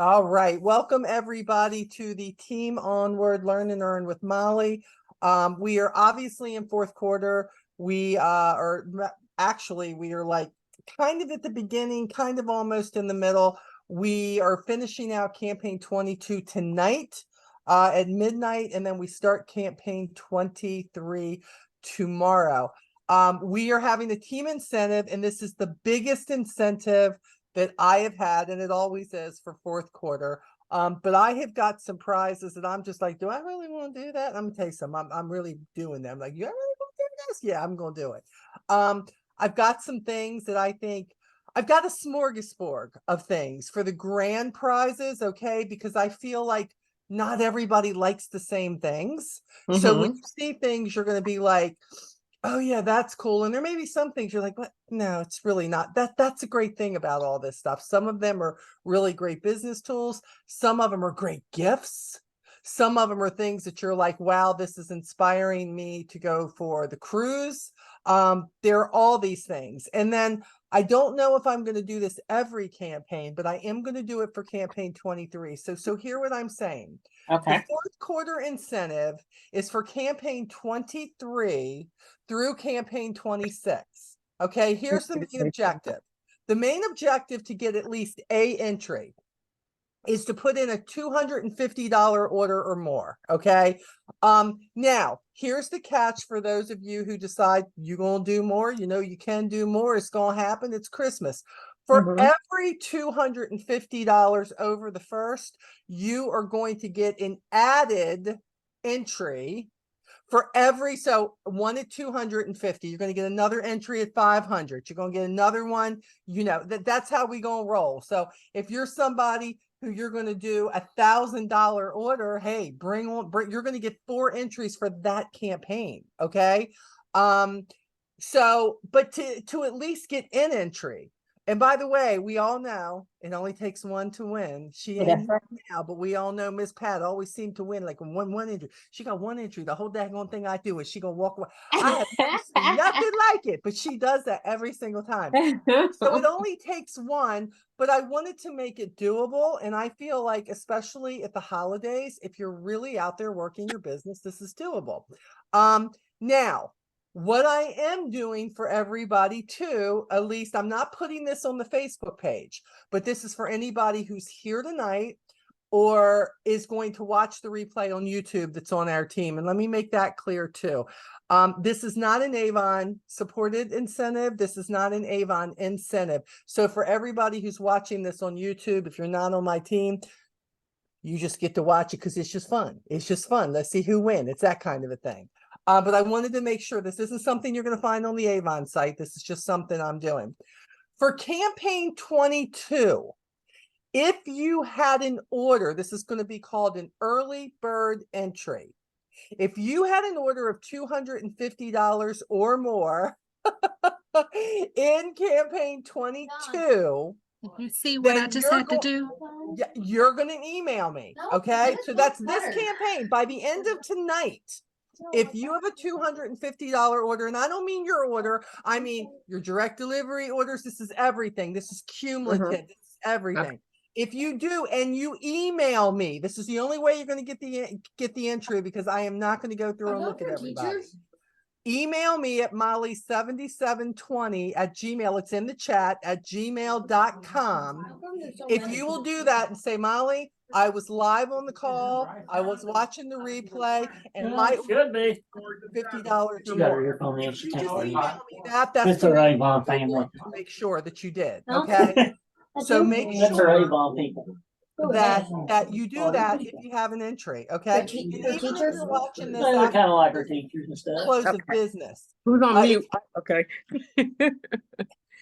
All right. Welcome everybody to the Team Onward Learn and Earn with Molly. We are obviously in fourth quarter. We we are like kind of at the beginning, kind of almost in the middle. We are finishing out campaign 22 tonight at midnight, and then we start campaign 23 tomorrow. We are having a team incentive, and this is the biggest incentive that I have had, and it always is for fourth quarter. But I have got some prizes that I'm just like, do I really want to do that? I'm gonna tell you something. I'm really doing them. Like, you really want to do this? Yeah, I'm gonna do it. I've got some things that I think I've got a smorgasbord of things for the grand prizes, okay? Because I feel like not everybody likes the same things. So when you see things, you're gonna be like, oh yeah, that's cool. And there may be some things you're like, what? No, it's really not. That's a great thing about all this stuff. Some of them are really great business tools. Some of them are great gifts. Some of them are things that you're like, wow, this is inspiring me to go for the cruise. There are all these things. And then I don't know if I'm going to do this every campaign, but I am going to do it for campaign 23. So hear what I'm saying. Okay. The fourth quarter incentive is for campaign 23 through campaign 26. Okay, here's the main objective. The main objective to get at least a entry is to put in a $250 order or more. Okay. Now here's the catch for those of you who decide you're gonna do more. You know, you can do more. It's gonna happen. It's Christmas. For every $250 over the first, you are going to get an added entry for every, so one at 250, you're going to get another entry at 500. You're going to get another one. You know, that's how we going to roll. So if you're somebody who you're going to do $1,000 order, hey, bring you're going to get 4 entries for that campaign. Okay. So, but to at least get an entry. And by the way, we all know it only takes one to win. She ain't here now, but we all know Miss Pat always seemed to win like one entry. She got one entry. The whole daggone thing I do is she gonna walk away. I have never seen nothing like it, but she does that every single time. So it only takes one, but I wanted to make it doable. And I feel like, especially at the holidays, if you're really out there working your business, this is doable. Now, what I am doing for everybody too, at least I'm not putting this on the Facebook page, but this is for anybody who's here tonight or is going to watch the replay on YouTube that's on our team. And let me make that clear too. This is not an Avon supported incentive. This is not an Avon incentive. So for everybody who's watching this on YouTube, if you're not on my team, you just get to watch it because it's just fun. It's just fun. Let's see who wins. It's that kind of a thing. But I wanted to make sure this isn't something you're going to find on the Avon site. This is just something I'm doing. For campaign 22, if you had an order, this is going to be called an early bird entry. If you had an order of $250 or more in campaign 22, you see what I just had to do? Yeah, you're going to email me. Okay. So that's this campaign. By the end of tonight, if you have a $250 order, and I don't mean your order, I mean your direct delivery orders, this is everything. This is cumulative. This is everything. If you do and you email me, this is the only way you're going to get the entry, because I am not going to go through and look at everybody. Email me at molly7720 at gmail. It's in the chat at gmail.com. If you will do that and say, Molly, I was live on the call, I was watching the replay, and my should be $50 or more. If you just email me that, that's the Avon family to make sure that you did. Okay. So make sure Avon people. that you do that if you have an entry. Okay. Even if you're watching this, They're kind of like our teachers and stuff. close of business. Who's on mute? Okay.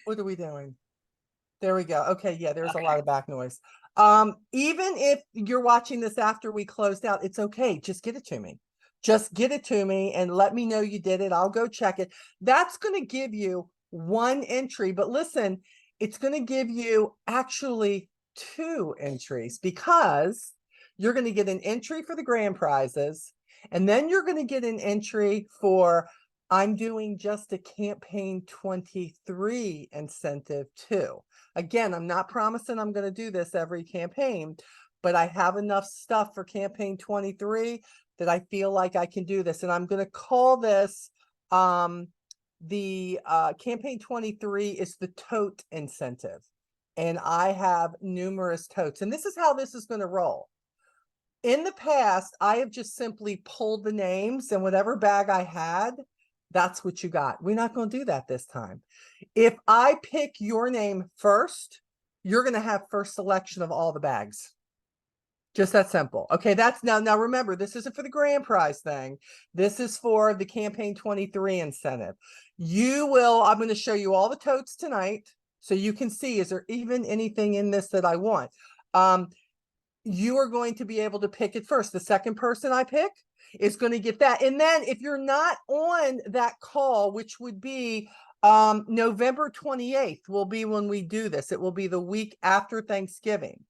What are we doing? There we go. Okay, yeah, there's a lot of back noise. Even if you're watching this after we closed out, it's okay. Just get it to me. Just get it to me and let me know you did it. I'll go check it. That's going to give you one entry, but listen, it's going to give you actually 2 entries, because you're going to get an entry for the grand prizes, and then you're going to get an entry for I'm doing just a campaign 23 incentive too. Again, I'm not promising I'm going to do this every campaign, but I have enough stuff for campaign 23 that I feel like I can do this. And I'm going to call this the campaign 23 is the tote incentive. And I have numerous totes. And this is how this is going to roll. In the past, I have just simply pulled the names, and whatever bag I had, that's what you got. We're not going to do that this time. If I pick your name first, you're going to have first selection of all the bags. Just that simple. Okay, that's now remember, this isn't for the grand prize thing. This is for the campaign 23 incentive. I'm going to show you all the totes tonight so you can see, is there even anything in this that I want? You are going to be able to pick it first. The second person I pick is going to get that. And then if you're not on that call, which would be November 28th will be when we do this. It will be the week after Thanksgiving.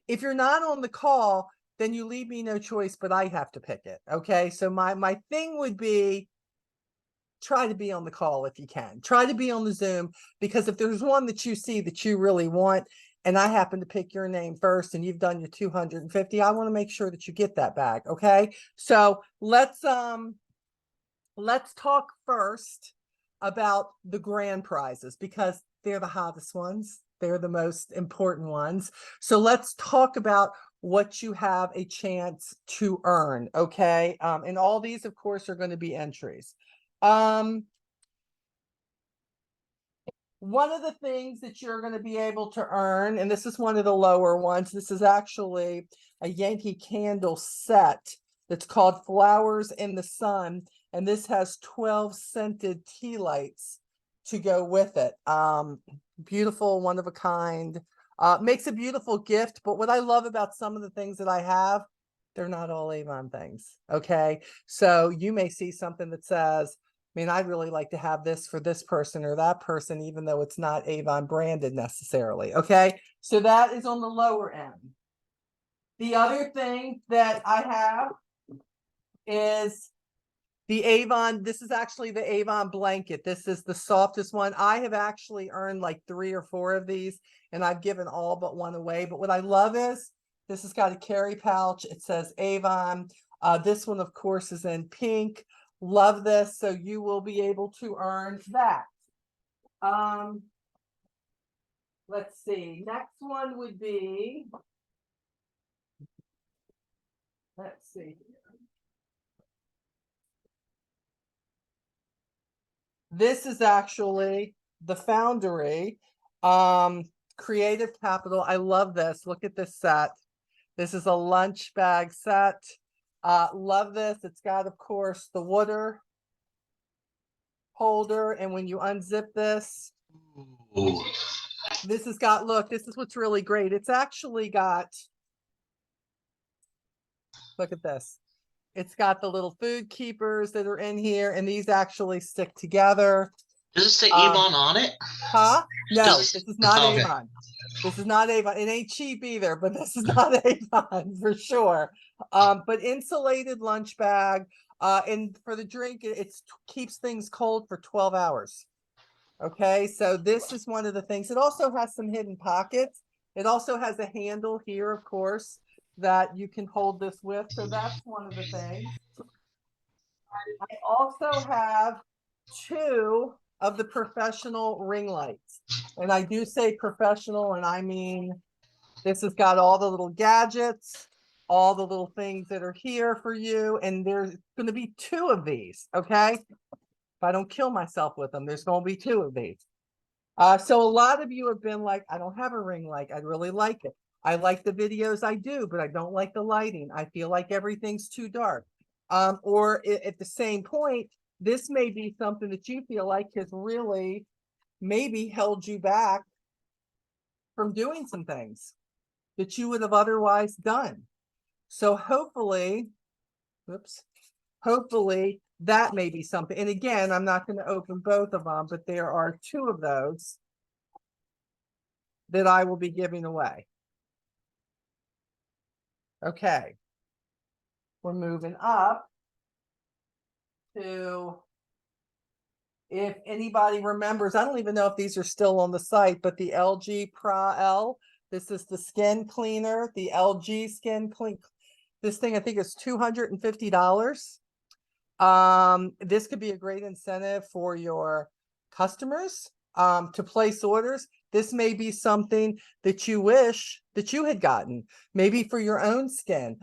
If you're not on the call, then you leave me no choice, but I have to pick it. Okay. So my thing would be, try to be on the call if you can. Try to be on the Zoom, because if there's one that you see that you really want, and I happen to pick your name first and you've done your 250, I want to make sure that you get that bag. Okay. So let's talk first about the grand prizes, because they're the hottest ones. They're the most important ones. So let's talk about what you have a chance to earn. Okay. And all these, of course, are going to be entries. One of the things that you're going to be able to earn, and this is one of the lower ones, this is actually a Yankee Candle set that's called Flowers in the Sun, and this has 12 scented tea lights to go with it. Beautiful, one of a kind, makes a beautiful gift. But what I love about some of the things that I have, they're not all Avon things. Okay, so you may see something that says, I mean, I'd really like to have this for this person or that person, even though it's not Avon branded necessarily. Okay, so that is on the lower end. The other thing that I have is the Avon. This is actually the Avon blanket. This is the softest one. I have actually earned like 3 or 4 of these, and I've given all but one away. But what I love is this has got a carry pouch. It says Avon. This one, of course, is in pink. Love this. So you will be able to earn that. Let's see. Next one would be, let's see. This is actually the Foundry Creative Capital. I love this. Look at this set. This is a lunch bag set. Love this. It's got, of course, the water holder. And when you unzip this, ooh, this has got, look, this is what's really great. It's actually got, look at this. It's got the little food keepers that are in here, and these actually stick together. Does it say Avon on it? Huh? No, this is not Avon. This is not Avon. It ain't cheap either, but this is not Avon for sure. But insulated lunch bag. And for the drink, it keeps things cold for 12 hours. Okay, so this is one of the things. It also has some hidden pockets. It also has a handle here, of course, that you can hold this with. So that's one of the things. I also have 2 of the professional ring lights. And I do say professional, and I mean, this has got all the little gadgets, all the little things that are here for you. And there's going to be 2 of these. Okay. If I don't kill myself with them, there's going to be 2 of these. So a lot of you have been like, I don't have a ring light. I really like it. I like the videos I do, but I don't like the lighting. I feel like everything's too dark. Or at the same point, this may be something that you feel like has really maybe held you back from doing some things that you would have otherwise done. So hopefully that may be something. And again, I'm not going to open both of them, but there are 2 of those that I will be giving away. Okay. We're moving up to if anybody remembers, I don't even know if these are still on the site, but the LG Pra L, this is the skin cleaner, the LG skin clean. This thing, I think, is $250. This could be a great incentive for your customers to place orders. This may be something that you wish that you had gotten, maybe for your own skin.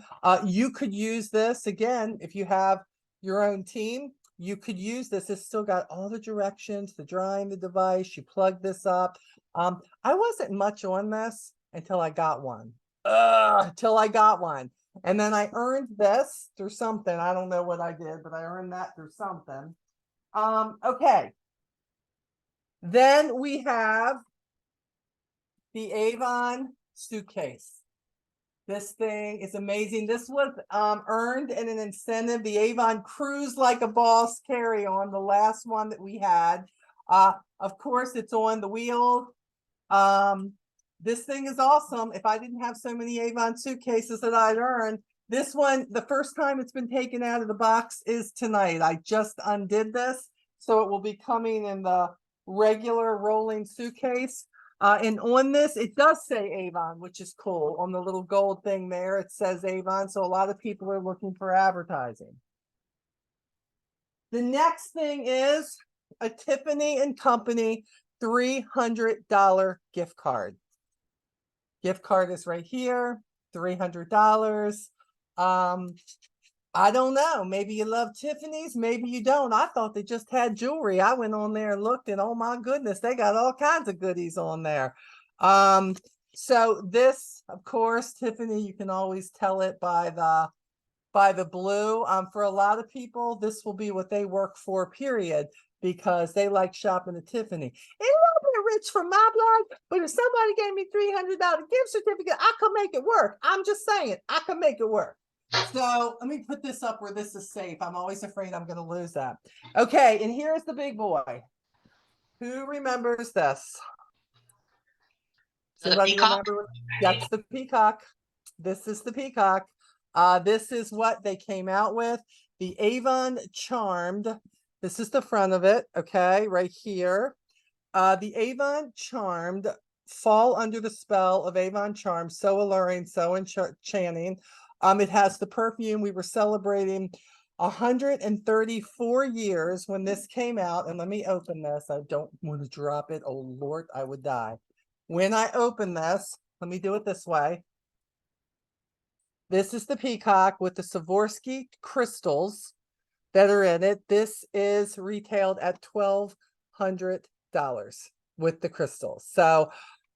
You could use this again if you have your own team. You could use this. It's still got all the directions to drying the device. You plug this up. I wasn't much on this until I got one. Till I got one. And then I earned this through something. I don't know what I did, but I earned that through something. Okay. Then we have the Avon suitcase. This thing is amazing. This was earned in an incentive. The Avon Cruise Like a Boss carry-on, the last one that we had. Of course, it's on the wheel. This thing is awesome. If I didn't have so many Avon suitcases that I'd earned, this one, the first time it's been taken out of the box is tonight. I just undid this, so it will be coming in the regular rolling suitcase. And on this, it does say Avon, which is cool. On the little gold thing there, it says Avon. So a lot of people are looking for advertising. The next thing is a Tiffany and Company $300 gift card. Gift card is right here, $300. I don't know. Maybe you love Tiffany's, maybe you don't. I thought they just had jewelry. I went on there and looked, and oh my goodness, they got all kinds of goodies on there. So this, of course, Tiffany, you can always tell it by the blue. For a lot of people, this will be what they work for, period, because they like shopping at Tiffany. It's a little bit rich for my blood, but if somebody gave me $300 gift certificate, I could make it work. I'm just saying, I could make it work. So let me put this up where this is safe. I'm always afraid I'm going to lose that. Okay, and here's the big boy. Who remembers this? The Somebody peacock? remember? That's the peacock. This is the peacock. This is what they came out with. The Avon Charmed. This is the front of it. Okay, right here. The Avon Charmed fall under the spell of Avon Charmed. So alluring, so enchanting. It has the perfume. We were celebrating 134 years when this came out. And let me open this. I don't want to drop it. Oh, Lord, I would die. When I open this, let me do it this way. This is the peacock with the Swarovski crystals that are in it. This is retailed at $1,200 with the crystals. So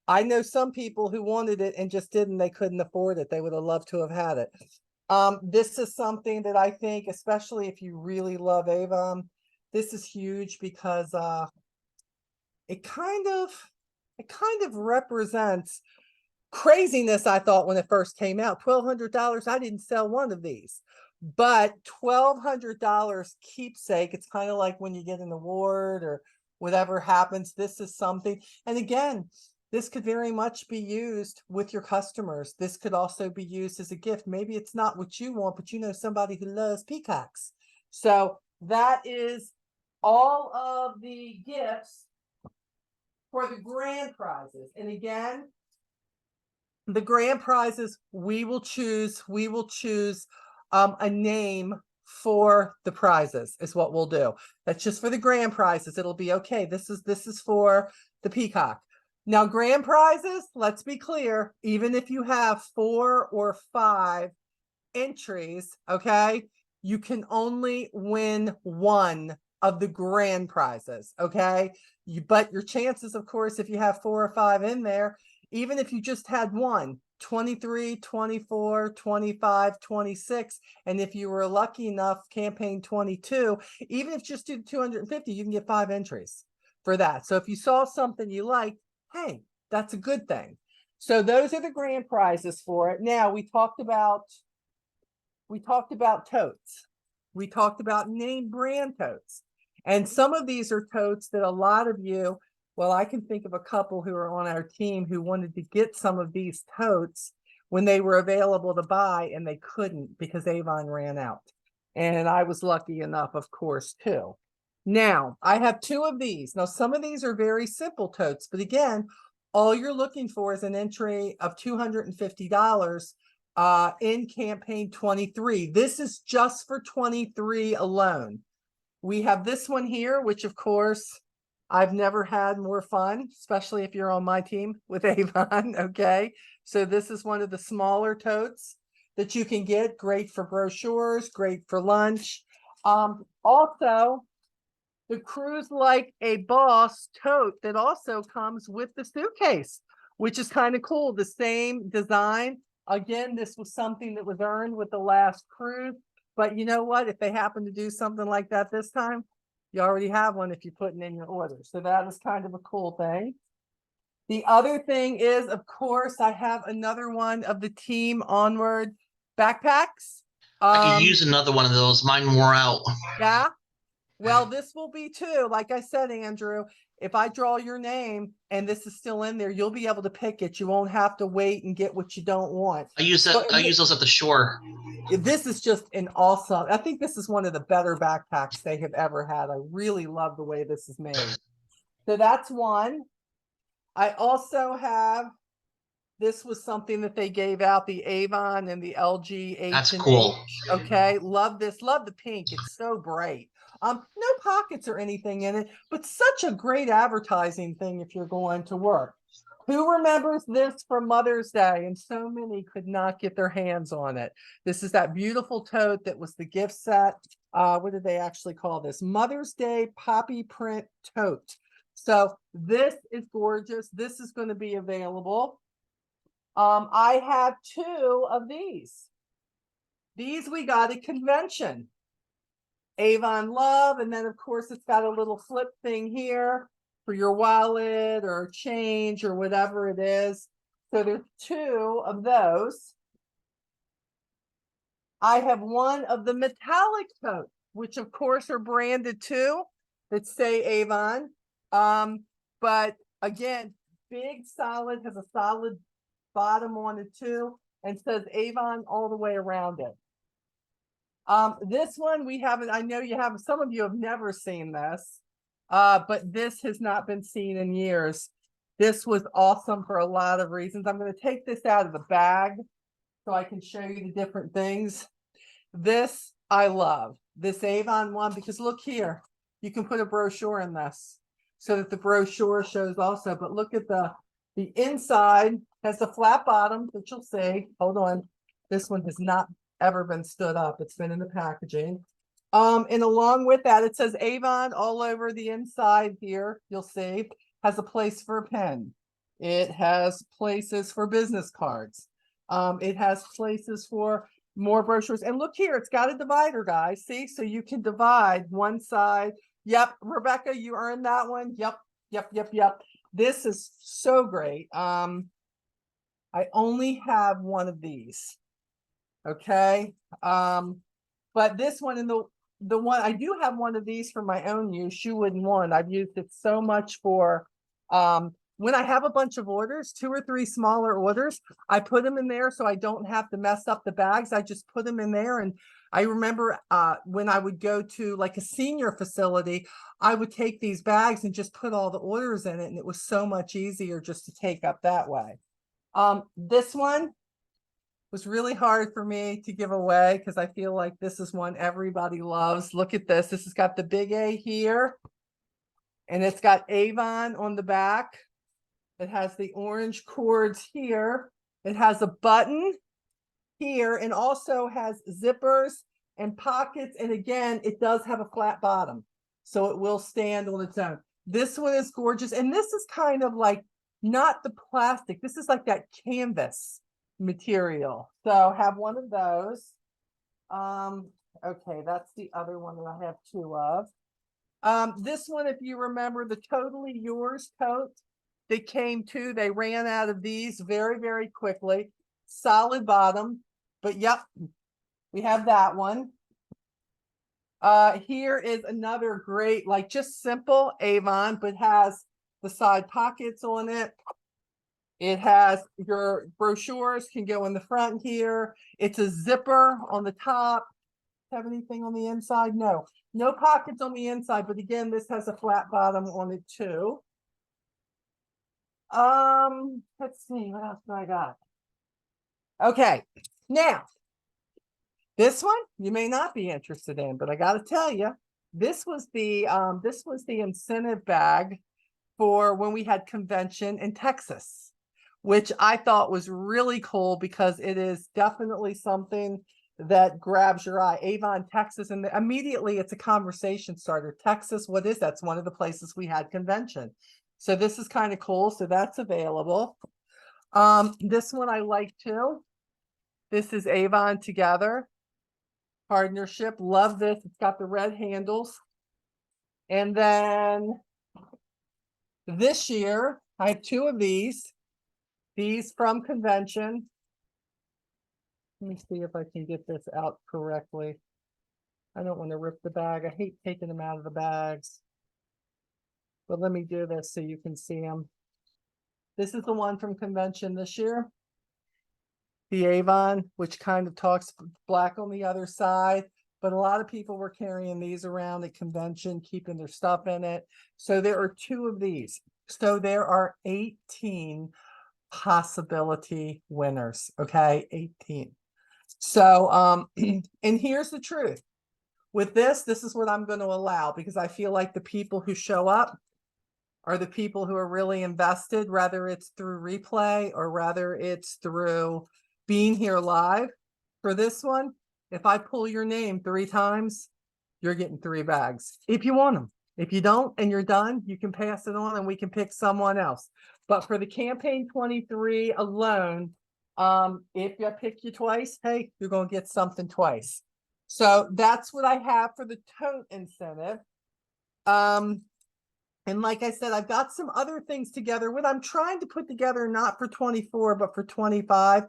I know some people who wanted it and just didn't. They couldn't afford it. They would have loved to have had it. This is something that I think, especially if you really love Avon, this is huge because it kind of represents craziness. I thought when it first came out, $1,200. I didn't sell one of these, but $1,200 keepsake. It's kind of like when you get an award or whatever happens. This is something, and again, this could very much be used with your customers. This could also be used as a gift. Maybe it's not what you want, but you know somebody who loves peacocks. So that is all of the gifts for the grand prizes. And again, the grand prizes, we will choose a name for the prizes is what we'll do. That's just for the grand prizes. It'll be okay. This is for the peacock. Now, grand prizes, let's be clear, even if you have 4 or 5 entries, okay, you can only win one of the grand prizes, okay? But your chances, of course, if you have 4 or 5 in there, even if you just had one, 23, 24, 25, 26, and if you were lucky enough, campaign 22, even if you just do 250, you can get 5 entries for that. So if you saw something you liked, hey, that's a good thing. So those are the grand prizes for it. Now we talked about totes. We talked about name brand totes. And some of these are totes that a lot of you, well, I can think of a couple who are on our team who wanted to get some of these totes when they were available to buy, and they couldn't because Avon ran out. And I was lucky enough, of course, too. Now, I have two of these. Now, some of these are very simple totes, but again, all you're looking for is an entry of $250 in campaign 23. This is just for 23 alone. We have this one here, which of course, I've never had more fun, especially if you're on my team with Avon, okay? So this is one of the smaller totes that you can get, great for brochures, great for lunch. Also, the Cruise Like a Boss tote that also comes with the suitcase, which is kind of cool. The same design. Again, this was something that was earned with the last cruise. But you know what? If they happen to do something like that this time, you already have one if you're putting in your order. So that is kind of a cool thing. The other thing is, of course, I have another one of the Team Onward backpacks. I could use another one of those. Mine wore out. Yeah. Well, this will be too. Like I said, Andrew, if I draw your name and this is still in there, you'll be able to pick it. You won't have to wait and get what you don't want. I use that. I use those at the shore. This is just an awesome. I think this is one of the better backpacks they have ever had. I really love the way this is made. So that's one. I also have, this was something that they gave out, the Avon and the LG H. That's cool. Okay, love this. Love the pink. It's so bright. No pockets or anything in it, but such a great advertising thing if you're going to work. Who remembers this from Mother's Day? And so many could not get their hands on it. This is that beautiful tote that was the gift set. What did they actually call this? Mother's Day poppy print tote. So this is gorgeous. This is going to be available. I have two of these. These we got at convention. Avon Love, and then of course it's got a little flip thing here for your wallet or change or whatever it is. So there's two of those. I have one of the metallic totes, which of course are branded too, that say Avon. But again, big solid, has a solid bottom on it too, and says Avon all the way around it. This one we haven't, I know you have, some of you have never seen this, but this has not been seen in years. This was awesome for a lot of reasons. I'm going to take this out of the bag so I can show you the different things. This I love, this Avon one, because look here, you can put a brochure in this so that the brochure shows also, but look at the inside has a flat bottom that you'll see. Hold on. This one has not ever been stood up. It's been in the packaging. And along with that, it says Avon all over the inside here. You'll see has a place for a pen. It has places for business cards. It has places for more brochures. And look here, it's got a divider, guys. See, so you can divide one side. Yep, Rebecca, you earned that one. Yep. This is so great. I only have one of these. Okay. But this one and the one I do have one of these for my own use. You wouldn't want. I've used it so much for when I have a bunch of orders, 2 or 3 smaller orders, I put them in there so I don't have to mess up the bags. I just put them in there. And I remember when I would go to like a senior facility, I would take these bags and just put all the orders in it. And it was so much easier just to take up that way. This one was really hard for me to give away because I feel like this is one everybody loves. Look at this. This has got the big A here. And it's got Avon on the back. It has the orange cords here. It has a button here and also has zippers and pockets. And again, it does have a flat bottom, so it will stand on its own. This one is gorgeous. And this is kind of like not the plastic. This is like that canvas material. So have one of those. Okay, that's the other one that I have 2 of. This one, if you remember the Totally Yours tote that came too, they ran out of these very, very quickly. Solid bottom, but yep, we have that one. Here is another great, like just simple Avon, but has the side pockets on it. It has your brochures can go in the front here. It's a zipper on the top. have anything on the inside? No, no pockets on the inside, but again, this has a flat bottom on it too. Let's see, what else do I got? Okay, now, this one you may not be interested in, but I gotta tell you, this was the incentive bag for when we had convention in Texas, which I thought was really cool because it is definitely something that grabs your eye. Avon, Texas, and immediately it's a conversation starter. Texas, what is that? It's one of the places we had convention. So this is kind of cool. So that's available. This one I like too. This is Avon Together partnership. Love this. It's got the red handles. And then this year, I have two of these from convention. Let me see if I can get this out correctly. I don't want to rip the bag. I hate taking them out of the bags. But let me do this so you can see them. This is the one from convention this year. The Avon, which kind of talks black on the other side. But a lot of people were carrying these around at convention, keeping their stuff in it. So there are two of these. So there are 18 possibility winners. Okay, 18. So, and here's the truth. With this is what I'm going to allow, because I feel like the people who show up are the people who are really invested, whether it's through replay or whether it's through being here live. For this one, if I pull your name 3 times, you're getting 3 bags. If you want them. If you don't and you're done, you can pass it on and we can pick someone else. But for the campaign 23 alone, if I pick you twice, hey, you're going to get something twice. So that's what I have for the tote incentive. And like I said, I've got some other things together. What I'm trying to put together, not for 24, but for 25,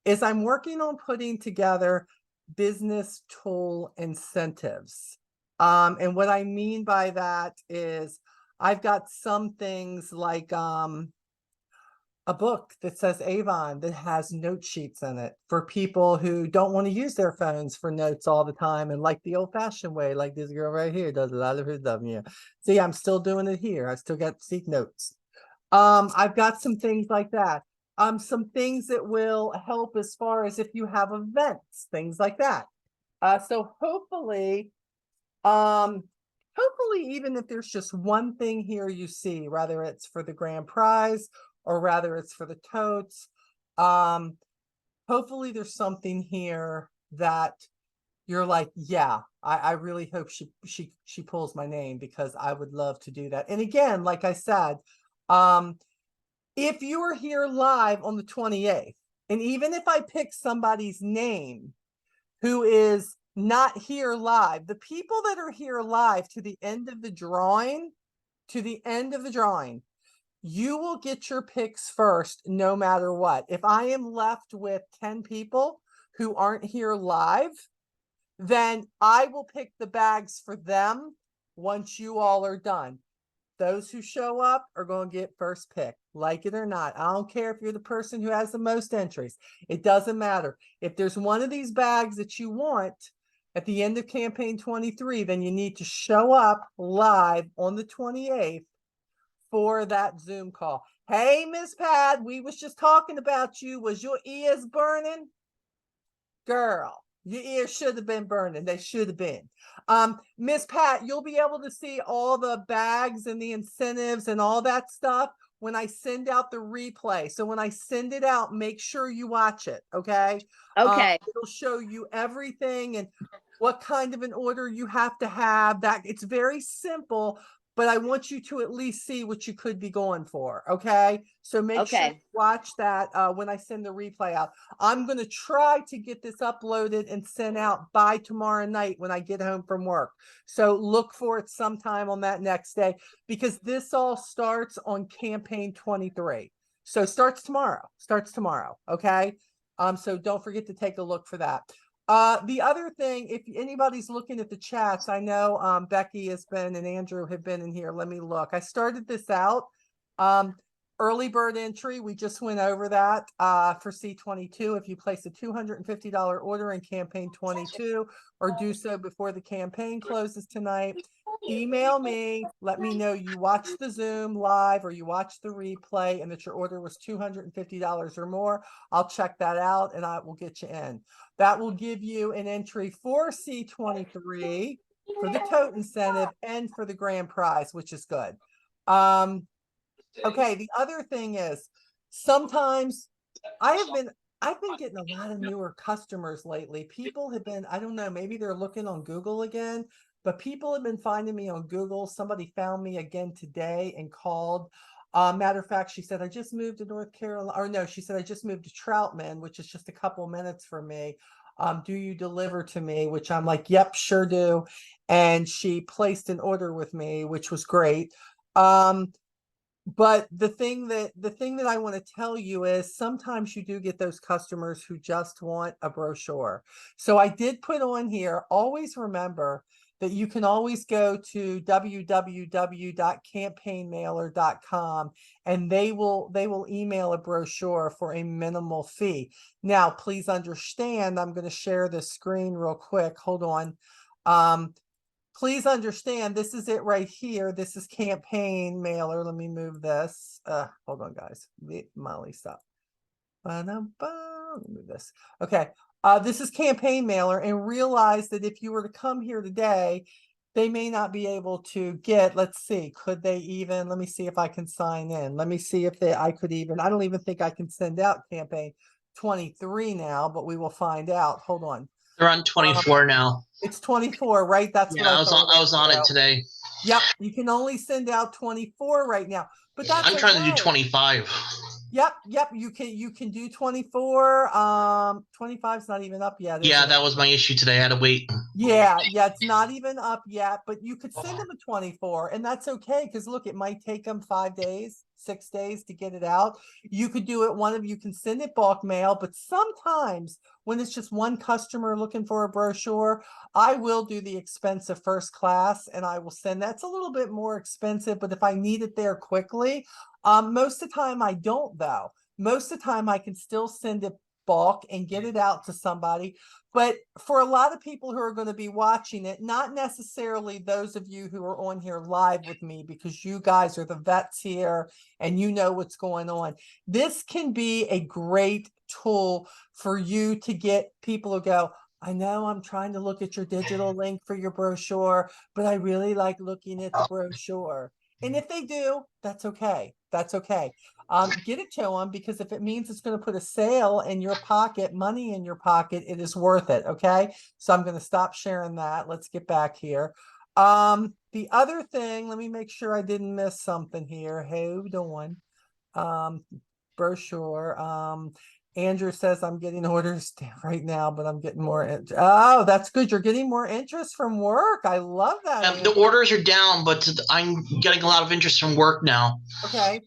is I'm working on putting together business tool incentives. And what I mean by that is I've got some things like a book that says Avon that has note sheets in it for people who don't want to use their phones for notes all the time and like the old-fashioned way, like this girl right here does a lot of her stuff. Yeah, see, I'm still doing it here. I still got Seek notes. I've got some things like that. Some things that will help as far as if you have events, things like that. So hopefully even if there's just one thing here you see, whether it's for the grand prize or rather it's for the totes, hopefully there's something here that you're like, yeah, I really hope she pulls my name, because I would love to do that. And again, like I said, if you are here live on the 28th, and even if I pick somebody's name who is not here live, the people that are here live to the end of the drawing, you will get your picks first, no matter what. If I am left with 10 people who aren't here live, then I will pick the bags for them once you all are done. Those who show up are going to get first pick, like it or not. I don't care if you're the person who has the most entries. It doesn't matter. If there's one of these bags that you want at the end of campaign 23, then you need to show up live on the 28th for that Zoom call. Hey, Miss Pat, we was just talking about you. Was your ears burning? Girl, your ears should have been burning. They should have been. Miss Pat, you'll be able to see all the bags and the incentives and all that stuff when I send out the replay. So when I send it out, make sure you watch it, okay? Okay. It'll show you everything and what kind of an order you have to have. That it's very simple, but I want you to at least see what you could be going for, okay? So make sure you watch that when I send the replay out. I'm going to try to get this uploaded and sent out by tomorrow night when I get home from work. So look for it sometime on that next day, because this all starts on campaign 23. So starts tomorrow, okay? So don't forget to take a look for that. The other thing, if anybody's looking at the chats, I know Becky has been and Andrew have been in here. Let me look. I started this out. early bird entry, we just went over that for C22. If you place a $250 order in campaign 22 or do so before the campaign closes tonight, email me, let me know you watched the Zoom live or you watched the replay and that your order was $250 or more. I'll check that out and I will get you in. That will give you an entry for C23 for the tote incentive and for the grand prize, which is good. Okay, the other thing is sometimes I've been getting a lot of newer customers lately. People have been, I don't know, maybe they're looking on Google again, but people have been finding me on Google. Somebody found me again today and called. Matter of fact, she said, I just moved to North Carolina, or no, she said, I just moved to Troutman, which is just a couple minutes from me. Do you deliver to me? Which I'm like, yep, sure do. And she placed an order with me, which was great. But the thing that I want to tell you is sometimes you do get those customers who just want a brochure. So I did put on here, always remember that you can always go to www.campaignmailer.com and they will email a brochure for a minimal fee. Now, please understand, I'm going to share this screen real quick. Hold on. Please understand, this is it right here. This is campaign mailer. Let me move this. Hold on, guys. Molly, stop. Let me move this. Okay. This is campaign mailer, and realize that if you were to come here today, they may not be able to get, let's see, could they even, let me see if I can sign in. Let me see if I could even, I don't even think I can send out campaign 23 now, but we will find out. Hold on. They're on 24 now. It's 24, right? That's Yeah, what I was on it today. Yep, you can only send out 24 right now, but that's I'm trying to do okay. 25. Yep, you can do 24. 25's not even up yet. Yeah, Is it? that was my issue today. I had to wait. Yeah, it's not even up yet, but you could send them a 24, and that's okay because look, it might take them 5 days, 6 days to get it out. You could do it, you can send it bulk mail, but sometimes when it's just one customer looking for a brochure, I will do the expensive first class and I will send. That's a little bit more expensive, but if I need it there quickly, most of the time I don't though. Most of the time I can still send it bulk and get it out to somebody. But for a lot of people who are going to be watching it, not necessarily those of you who are on here live with me, because you guys are the vets here and you know what's going on. This can be a great tool for you to get people who go, I know I'm trying to look at your digital link for your brochure, but I really like looking at the brochure. And if they do, that's okay. That's okay. Get it to them, because if it means it's going to put a sale in your pocket, money in your pocket, it is worth it. Okay. So I'm going to stop sharing that. Let's get back here. The other thing, let me make sure I didn't miss something here. Hold on. Brochure. Andrew says I'm getting orders right now, but I'm getting more. Oh, that's good. You're getting more interest from work. I love that. The orders are down, but I'm getting a lot of interest from work now. Okay.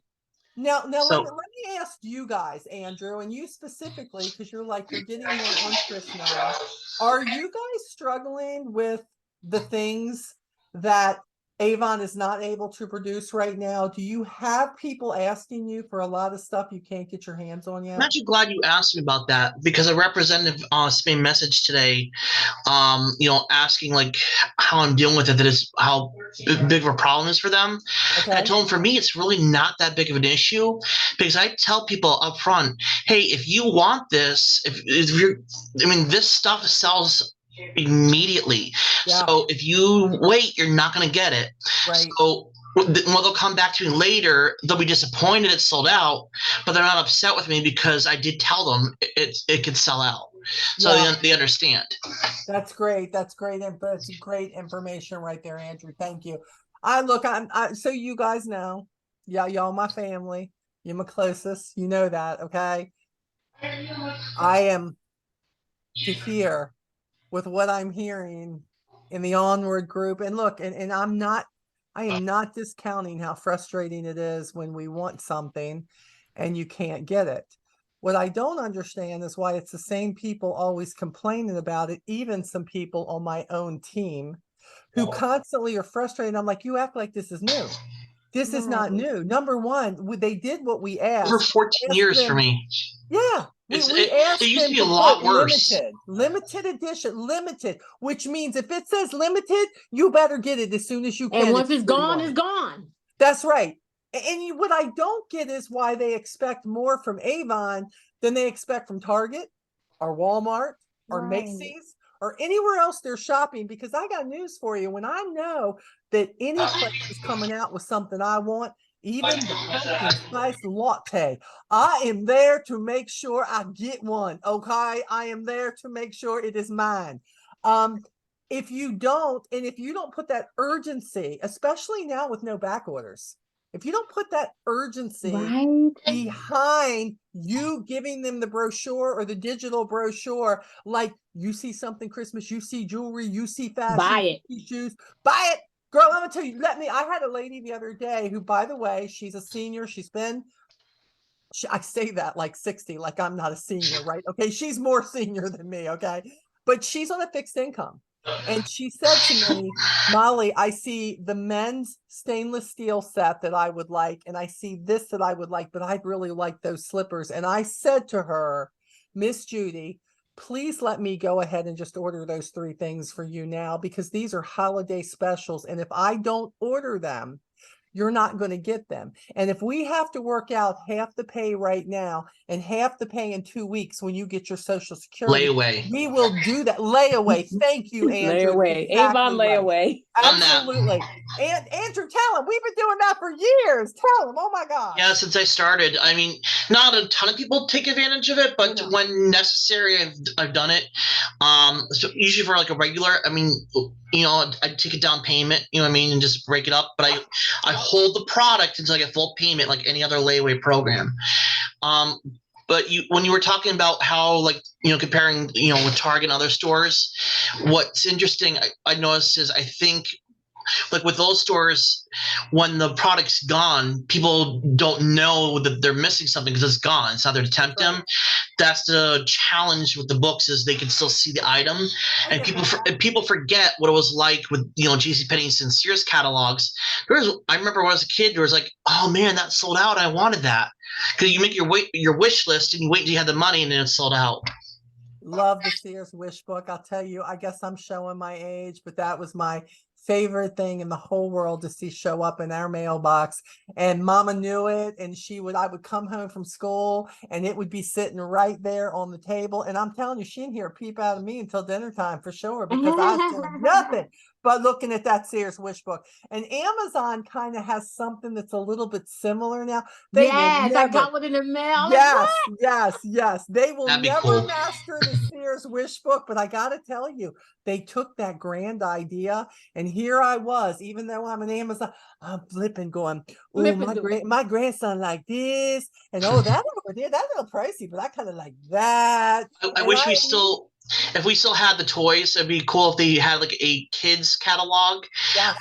Now So, let me ask you guys, Andrew, and you specifically, because you're getting more interest now. Are you guys struggling with the things that Avon is not able to produce right now? Do you have people asking you for a lot of stuff you can't get your hands on yet? I'm actually glad you asked me about that, because a representative sent me a message today, asking like how I'm dealing with it, that is how big of a problem is for them. Okay. And I told him, for me, it's really not that big of an issue, because I tell people up front, hey, if you want this, this stuff sells immediately. Yeah. So if you wait, you're not going to get it. Right. So they'll come back to me later, they'll be disappointed it's sold out, but they're not upset with me because I did tell them it could sell out. So they understand. That's great. That's great. That's great information right there, Andrew. Thank you. So you guys know, y'all my family. You're my closest. You know that, okay? I am to hear with what I'm hearing in the onward group. And look, and I am not discounting how frustrating it is when we want something and you can't get it. What I don't understand is why it's the same people always complaining about it, even some people on my own team who constantly are frustrated. I'm like, you act like this is new. This is not Right. new. Number one, they did what we Over asked. 14 Asked years for them- me. Yeah, we It asked used to them be a to lot put worse. limited edition, limited, which means if it says limited, you better get it as soon as you can. And once if it's you really gone, want it's it. gone. That's right. What I don't get is why they expect more from Avon than they expect from Target or Walmart or Right. Macy's or anywhere else they're shopping. Because I got news for you. When I know that any place is coming out with something I want, even the pumpkin spice latte, I am there to make sure I get one. Okay, I am there to make sure it is mine. If you don't, and if you don't put that urgency, especially now with no back orders, if you don't put that urgency Right. behind you giving them the brochure or the digital brochure, like you see something Christmas, you see jewelry, you see fashion, Buy it. you see shoes, buy it. Girl, I'm gonna tell you, I had a lady the other day who, by the way, she's a senior. I say that like 60, like I'm not a senior, right? Okay, she's more senior than me, okay? But she's on a fixed income. And she said to me, Molly, I see the men's stainless steel set that I would like, and I see this that I would like, but I'd really like those slippers. And I said to her, Miss Judy, please let me go ahead and just order those 3 things for you now, because these are holiday specials. And if I don't order them, you're not going to get them. And if we have to work out half the pay right now and half the pay in 2 weeks when you get your Social Security, Layaway. we will do that. Layaway. Thank you, Andrew. Layaway. Exactly Avon right. layaway. On that. Absolutely. And Andrew, tell him we've been doing that for years. Tell him. Oh my God. Yeah, since I started. I mean, not a ton of people take advantage of it, but No. when necessary, I've done it. So usually for like a regular, I mean, you know, I take a down payment, you know what I mean, and just break it up. But I hold the product until I get full payment, like any other layaway program. But when you were talking about how, like, you know, comparing, you know, with Target and other stores, what's interesting I noticed is I think, like with those stores, when the product's gone, people don't know that they're missing something because it's gone. It's not there to tempt them. That's the challenge with the books, is they can still see the item, and people forget what it was like with, you know, JCPenney's and Sears catalogs. I remember when I was a kid, there was like, oh man, that sold out. I wanted that, because you make your wish list and you wait until you have the money and then it's sold out. Love the Sears wish book. I'll tell you, I guess I'm showing my age, but that was my favorite thing in the whole world to see show up in our mailbox. And Mama knew it, and I would come home from school and it would be sitting right there on the table. And I'm telling you, she didn't hear a peep out of me until dinner time for sure, because I said nothing but looking at that Sears wish book. And Amazon kind of has something that's a little bit similar now. They Yes, will I never, got one in the mail. yes. They will That'd be never cool. master the Sears wish book. But I got to tell you, they took that grand idea, and here I was, even though I'm an Amazon, I'm flipping, going, oh, my grandson like this, and oh, that over there, that's a little pricey, but I kind of like that. I wish if we still had the toys, it'd be cool if they had like a kids catalog, Yes,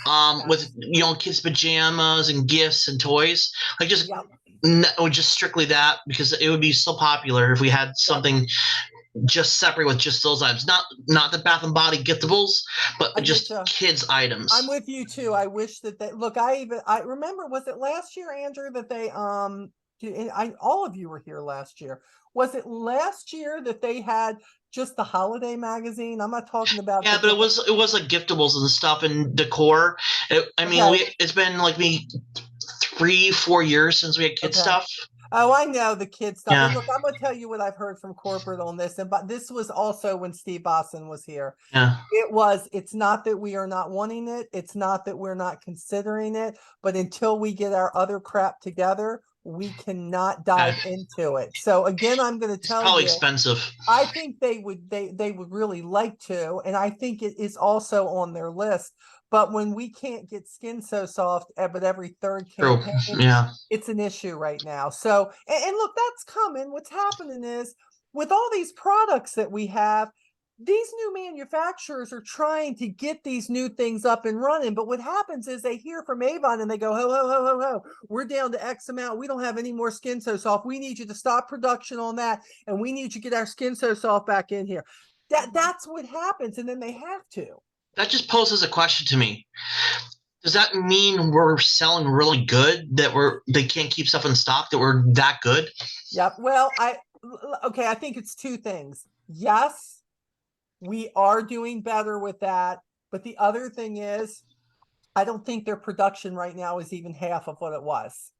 with, you know, kids pajamas and gifts and toys, like just yep. just strictly that, because it would be so popular if we had something just separate with just those items, not the Bath and Body giftables, but just kids items. I'm with you too. I wish that look, I remember, was it last year, Andrew, that they all of you were here last year. Was it last year that they had just the holiday magazine? I'm not talking about. Yeah, but it was like giftables and stuff and decor. It's been like 3-4 years since we had kid stuff. Oh, I know the kid stuff. Yeah. And look, I'm going to tell you what I've heard from corporate on this. But this was also when Steve Bosson was here. Yeah. It's not that we are not wanting it. It's not that we're not considering it. But until we get our other crap together, we cannot dive into it. So again, I'm going to tell you, it's probably expensive. I think they would really like to, and I think it is also on their list. But when we can't get Skin So Soft, but every third campaign, it's an issue right now. So, and look, that's coming. What's happening is, with all these products that we have, these new manufacturers are trying to get these new things up and running. But what happens is they hear from Avon and they go, ho, ho, ho, ho, ho, we're down to X amount. We don't have any more Skin So Soft. We need you to stop production on that. And we need you to get our Skin So Soft back in here. That's what happens. And then they have to. That just poses a question to me. Does that mean we're selling really good, that they can't keep stuff in stock, that we're that good? Yep. Well, okay, I think it's two things. Yes, we are doing better with that. But the other thing is, I don't think their production right now is even half of what it was.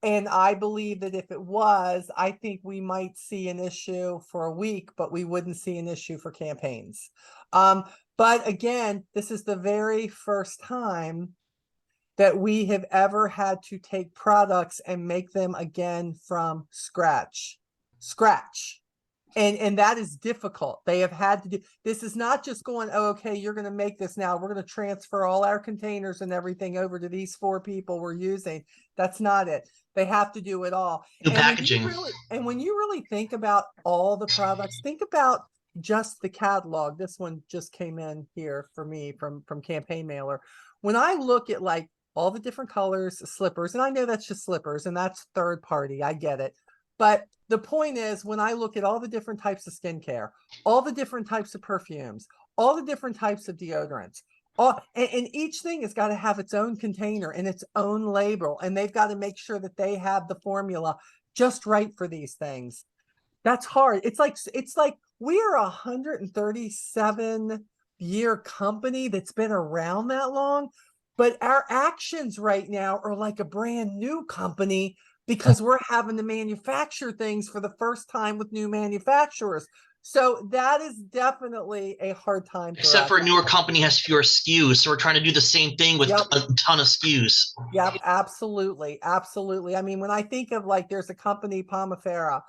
And I believe that if it was, I think we might see an issue for a week, but we wouldn't see an issue for campaigns. But again, this is the very first time that we have ever had to take products and make them again from scratch. And that is difficult. They have had to do, this is not just going, oh, okay, you're going to make this now. We're going to transfer all our containers and everything over to these 4 people we're using. That's not it. They have to do it all. New packaging. When you really think about all the products, think about just the catalog. This one just came in here for me from Campaign Mailer. When I look at like all the different colors, slippers, and I know that's just slippers and that's third party. I get it. But the point is, when I look at all the different types of skincare, all the different types of perfumes, all the different types of deodorants, and each thing has got to have its own container and its own label, and they've got to make sure that they have the formula just right for these things. That's hard. It's like we are a 137-year company that's been around that long, but our actions right now are like a brand new company because we're having to manufacture things for the first time with new manufacturers. So that is definitely a hard time. Except for a newer company has fewer SKUs. So we're trying to do the same thing with a ton of SKUs. Yep, absolutely. Absolutely. I mean, when I think of like, there's a company, Pomifera,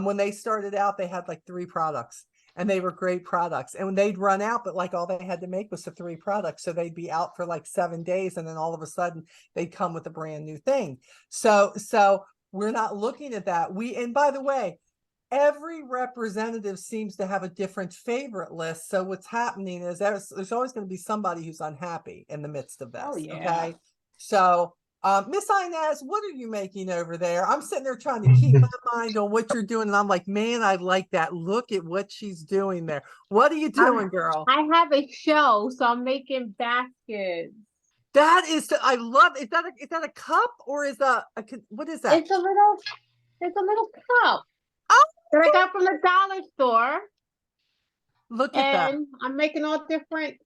when they started out, they had like 3 products. And they were great products. And when they'd run out, but like all they had to make was the 3 products. So they'd be out for like 7 days. And then all of a sudden they'd come with a brand new thing. So we're not looking at that. And by the way, every representative seems to have a different favorite list. So what's happening is there's always going to be somebody who's unhappy in the midst of this. Oh, yeah. Okay. So Miss Inez, what are you making over there? I'm sitting there trying to keep my mind on what you're doing. And I'm like, man, I like that. Look at what she's doing there. What are you doing, girl? I have a show, so I'm making baskets. That is, I love, is that a cup or is what is that? It's a little cup. Oh, that I got from the dollar store. Look at that. And I'm making all different.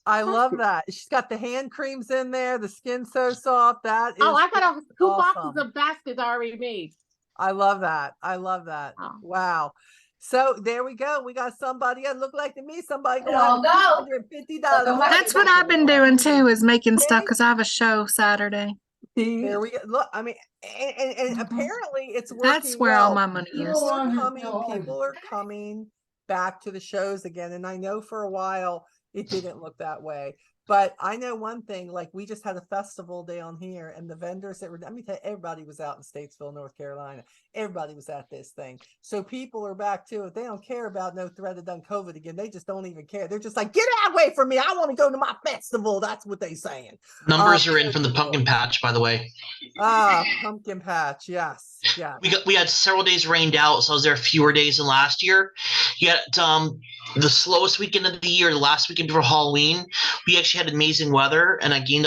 I love that. She's got the hand creams in there. The skin's so soft. That is. Oh, I got 2 awesome. boxes of baskets already made. I love that. I love that. Oh. Wow. So there we go. We got somebody that looked like to me. Somebody going $150. That's what I've been doing too, is making stuff because I have a show Saturday. There we go. Look, I mean, and apparently it's working. That's where all my money is. People are coming back to the shows again, and I know for a while it didn't look that way. But I know one thing, like we just had a festival down here and the vendors that were, let me tell you, everybody was out in Statesville, North Carolina. Everybody was at this thing. So people are back to it. They don't care about no threat of done COVID again. They just don't even care. They're just like, get away from me. I want to go to my festival. That's what they're saying. Numbers are in from the pumpkin patch, by the way. Pumpkin patch. Yes. Yeah. We had several days rained out, so I was there fewer days than last year. Yet the slowest weekend of the year, the last weekend before Halloween, we actually had amazing weather, and I regained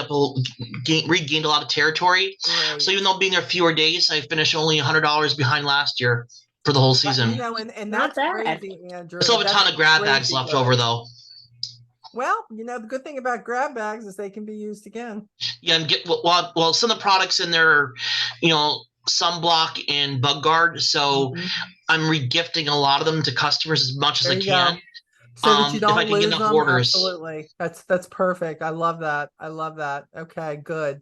a lot of territory. Right. So even though being there fewer days, I finished only $100 behind last year for the whole season. You know, and that's crazy, Andrew. I still have a ton of grab bags left over, though. Well, you know, the good thing about grab bags is they can be used again. Yeah, and well, some of the products in there, you know, sunblock and bug guard. So I'm regifting a lot of them to customers as much as I can. So that you don't if I can lose get enough them. orders. Absolutely. That's perfect. I love that. Okay, good.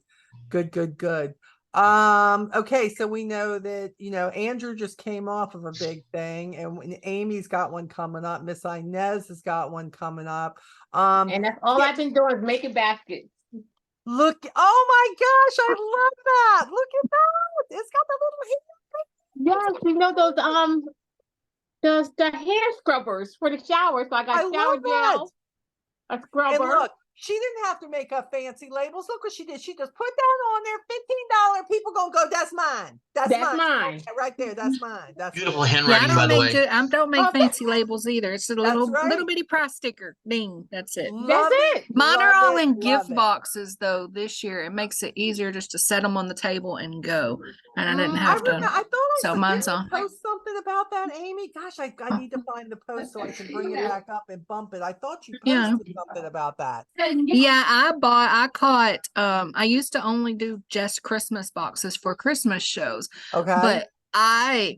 Okay, so we know that, you know, Andrew just came off of a big thing, and Amy's got one coming up. Miss Inez has got one coming up. And that's all I've been doing is making baskets. Look, oh my gosh, I love that. Look at that. It's got the little Yes, you know the hair scrubbers for the shower. So I got shower gel, a scrubber. And look, She didn't have to make up fancy labels. Look what she did. She just put that on there, $15. People gonna go, that's mine. That's mine. Okay, right there. That's mine. That's Beautiful it. Yeah, I handwriting, by don't the make way. good. I don't make Okay. fancy labels either. It's a little right. bitty price sticker. Ding. That's it. Love it. Mine are love all it, in gift love it. boxes though. This year, it makes it easier just to set them on the table and go, and I didn't I have remember, to. I thought I So said, mine's didn't you on. post something about that, Amy? Gosh, I need to find the post so I can bring it back up and bump it. I thought you Yeah. posted something about that. Yeah, I caught I used to only do just Christmas boxes for Christmas shows. Okay. But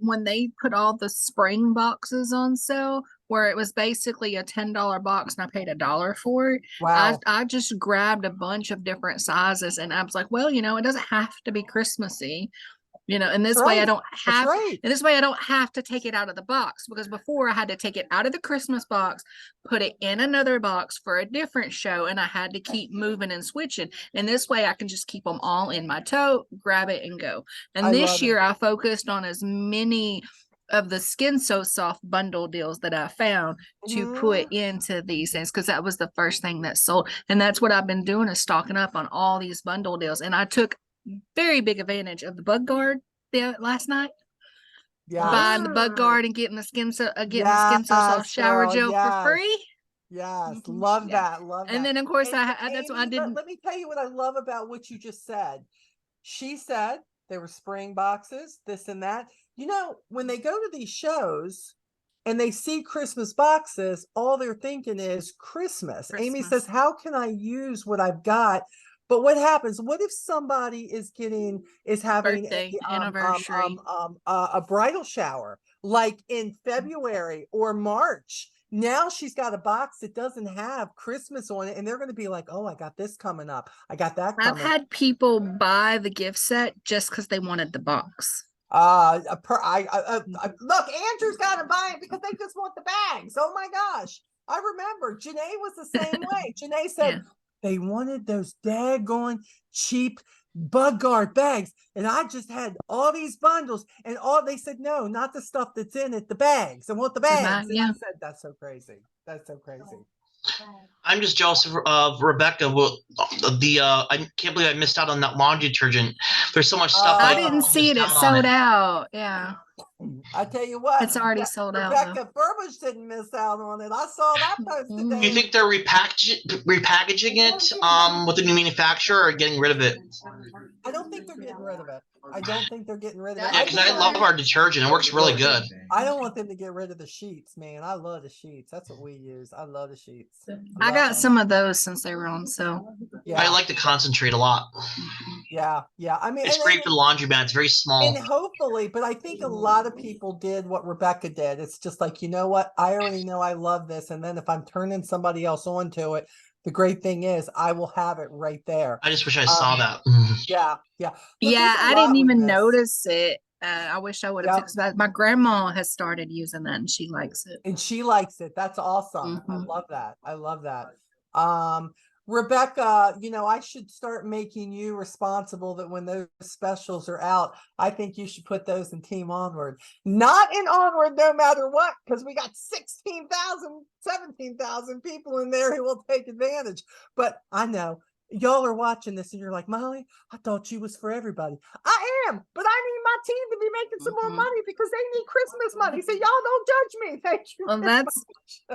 when they put all the spring boxes on sale, where it was basically a $10 box and I paid $1 for it, Wow. I just grabbed a bunch of different sizes and I was like, well, it doesn't have to be Christmassy. And this way I don't have, right. and this way I don't have to take it out of the box, because before I had to take it out of the Christmas box, put it in another box for a different show, and I had to keep moving and switching. And this way I can just keep them all in my tote, grab it and go. And I this love year it. I focused on as many of the Skin So Soft bundle deals that I found to put into these things, because that was the first thing that sold. And that's what I've been doing, is stocking up on all these bundle deals. And I took very big advantage of the bug guard last night. Yeah. Buying the bug guard and getting the Skin So Soft shower girl, gel for free. Yes, Mhm. love Yeah. that. Love that. And then of course And that's what I Amy, didn't. let me tell you what I love about what you just said. She said there were spring boxes, this and that. When they go to these shows and they see Christmas boxes, all they're thinking is Christmas. Amy says, how can I use what I've got? But what happens? What if somebody is having Birthday, anniversary. a bridal shower, like in February or March? Now she's got a box that doesn't have Christmas on it, and they're going to be like, oh, I got this coming up. I got that coming I've had people buy the gift set just because they wanted the box. look, Andrew's got to buy it because they just want the bags. Oh my gosh. I remember Janae was the same way. Janae said they wanted those daggone cheap bug guard bags. And I just had all these bundles, and they said, no, not the stuff that's in it, the bags. I want the bags. And I said, that's so crazy. That's so crazy. I'm just jealous of Rebecca. I can't believe I missed out on that laundry detergent. There's so much stuff. I didn't see it. It sold out. Yeah. I tell you what, it's already sold out. Rebecca Burbage didn't miss out on it. I saw that post today. Do you think they're repackaging it with the new manufacturer, or getting rid of it? I don't think they're getting rid of it. I don't think they're getting rid of it. Yeah, because I love our detergent. It works really good. I don't want them to get rid of the sheets, man. I love the sheets. That's what we use. I love the sheets. I got some of those since they were on sale. Yeah. I like to concentrate a lot. Yeah. I mean, it's great for the laundromat. It's very small. And hopefully, but I think a lot of people did what Rebecca did. It's just like, you know what? I already know I love this. And then if I'm turning somebody else onto it, the great thing is I will have it right there. I just wish I saw that. Yeah. Look, I didn't even notice it. I wish I would have fixed that. My grandma has started using that and she likes it. That's awesome. I love that. I love that. Rebecca, I should start making you responsible that when those specials are out, I think you should put those in Team Onward. Not in Onward no matter what, because we got 16,000, 17,000 people in there who will take advantage. But I know y'all are watching this and you're like, Molly, I thought you was for everybody. I am, but I need my team to be making some more money because they need Christmas money. So y'all don't judge me. Thank you. Well,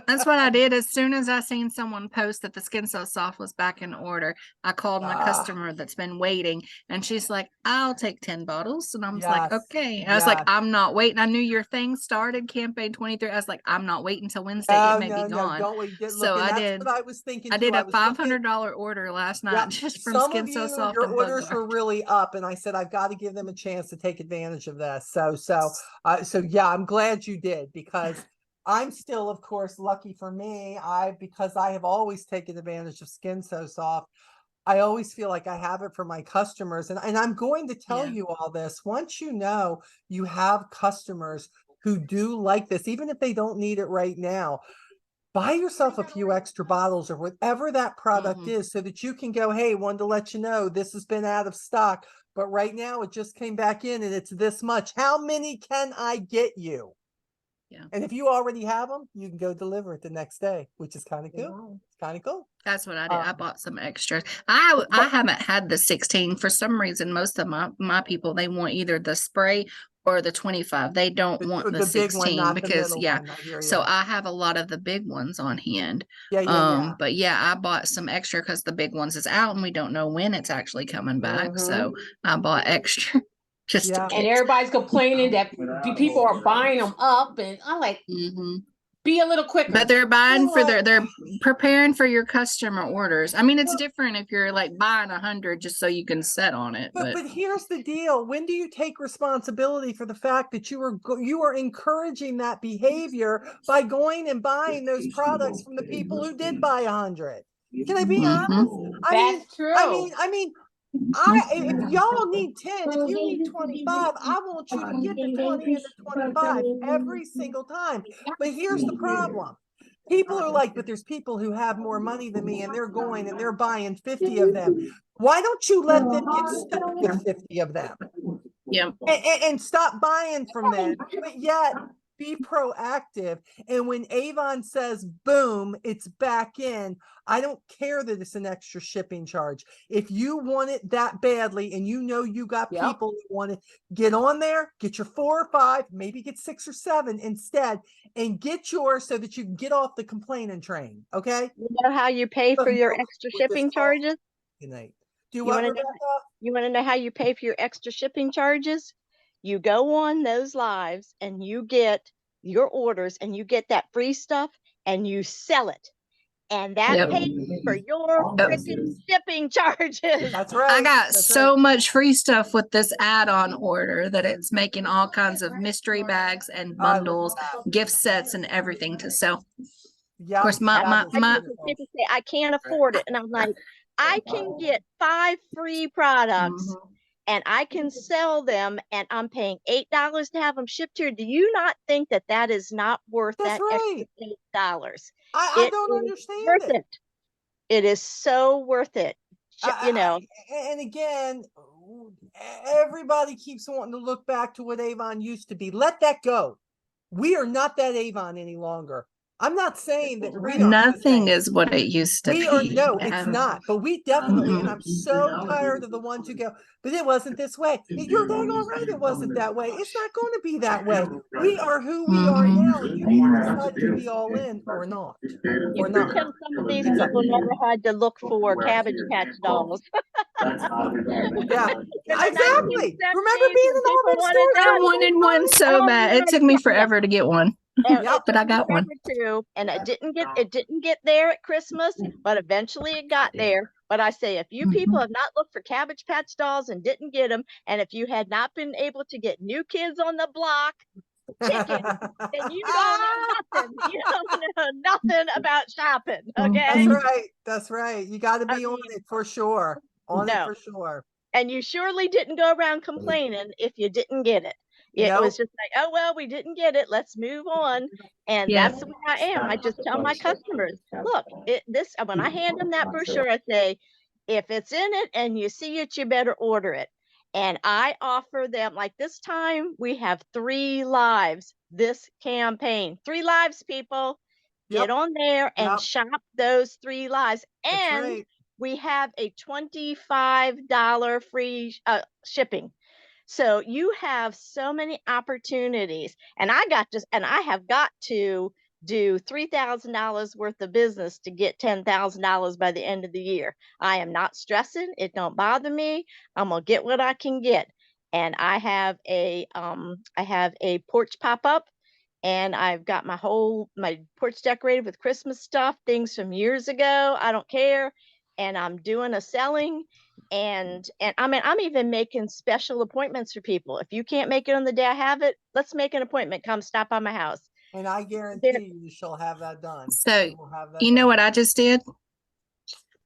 that's what I did. As soon as I seen someone post that the Skin So Soft was back in order, I called my customer that's been waiting, and she's like, I'll take 10 bottles. And I was like, okay. I was like, I'm not waiting. I knew your thing started campaign 23. I was like, I'm not waiting until Wednesday. It may be gone. Don't wait. So I did. What I was thinking. I did a $500 order last night just from Skin So Soft. Your orders were really up, and I said I've got to give them a chance to take advantage of this. So yeah, I'm glad you did, because I'm still, of course, lucky for me. Because I have always taken advantage of Skin So Soft. I always feel like I have it for my customers, and I'm going to tell you all this. Once you have customers who do like this, even if they don't need it right now, buy yourself a few extra bottles or whatever that product is, so that you can go, hey, wanted to let you know this has been out of stock, but right now it just came back in and it's this much. How many can I get you? Yeah. And if you already have them, you can go deliver it the next day, which is kind of cool. It's kind of cool. That's what I did. I bought some extras. I haven't had the 16. For some reason, most of my people, they want either the spray or the 25. They don't want the big one, 16 not the because middle yeah. one. I hear So ya. I have a lot of the big ones on hand. Yeah. But yeah, I bought some extra because the big ones is out and we don't know when it's actually coming back. So I bought extra just Yeah. to And get. everybody's complaining that people are buying them up, and I'm like, be a little quicker. But they're buying for what? they're preparing for your customer orders. I mean, it's different if you're like buying 100 just so you can set on it. But here's the deal. When do you take responsibility for the fact that you are encouraging that behavior by going and buying those products from the people who did buy 100? Can I be honest? That's true. I mean, if y'all need 10, if you need 25, I want you to get the 20 and the 25 every single time. But here's the problem. People are like, but there's people who have more money than me and they're going and they're buying 50 of them. Why don't you let them get stuck with 50 of them? Yeah. And stop buying from them, but yet be proactive. And when Avon says, boom, it's back in, I don't care that it's an extra shipping charge. If you want it that badly and you know you got people who want to get on there, get your 4 or 5, maybe get 6 or 7 instead, and get yours so that you can get off the complaining train. Okay. You know how you pay for your extra shipping charges? Good night. You want to know how you pay for your extra shipping charges? You go on those lives and you get your orders and you get that free stuff and you sell it. And that pays for your freaking shipping charges. That's right. I got so much free stuff with this add-on order that it's making all kinds of mystery bags and bundles, gift sets, and everything to sell. Yeah. Of course, People say I can't afford it, and I'm like, I can get 5 free products and I can sell them and I'm paying $8 to have them shipped here. Do you not think that that is not worth that extra $8? I don't understand it. It is so worth it. You know. And again, everybody keeps wanting to look back to what Avon used to be. Let that go. We are not that Avon any longer. I'm not saying that nothing is what it used to be. No, it's not. But we definitely, and I'm so tired of the ones who go, but it wasn't this way. You're dang all right. It wasn't that way. It's not going to be that way. We are who we are now. And you can decide to be all in or not. You can tell some of these people never had to look for Cabbage Patch dolls. Yeah, exactly. Remember being in all them stores? I wanted one so bad. It took me forever to get one. But I got one too, and it didn't get there at Christmas, but eventually it got there. But I say, if you people have not looked for Cabbage Patch dolls and didn't get them, and if you had not been able to get New Kids on the Block tickets, then you don't know nothing. You don't know nothing about shopping. Okay, that's right. You got to be on it for sure. It for sure. And you surely didn't go around complaining if you didn't get it. It was just like, oh, well, we didn't get it. Let's move on. And that's the way I am. I just tell my customers, look, when I hand them that brochure, I say, if it's in it and you see it, you better order it. And I offer them, like this time, we have 3 lives this campaign. 3 lives, people. Get on there and shop those 3 lives. And we have a $25 free shipping. So you have so many opportunities, and I have got to do $3,000 worth of business to get $10,000 by the end of the year. I am not stressing. It don't bother me. I'm gonna get what I can get. And I have a porch pop-up, and I've got my porch decorated with Christmas stuff, things from years ago. I don't care. And I'm doing a selling. And I mean, I'm even making special appointments for people. If you can't make it on the day I have it, let's make an appointment. Come stop by my house. And I guarantee you shall have that done. So you know what I just did?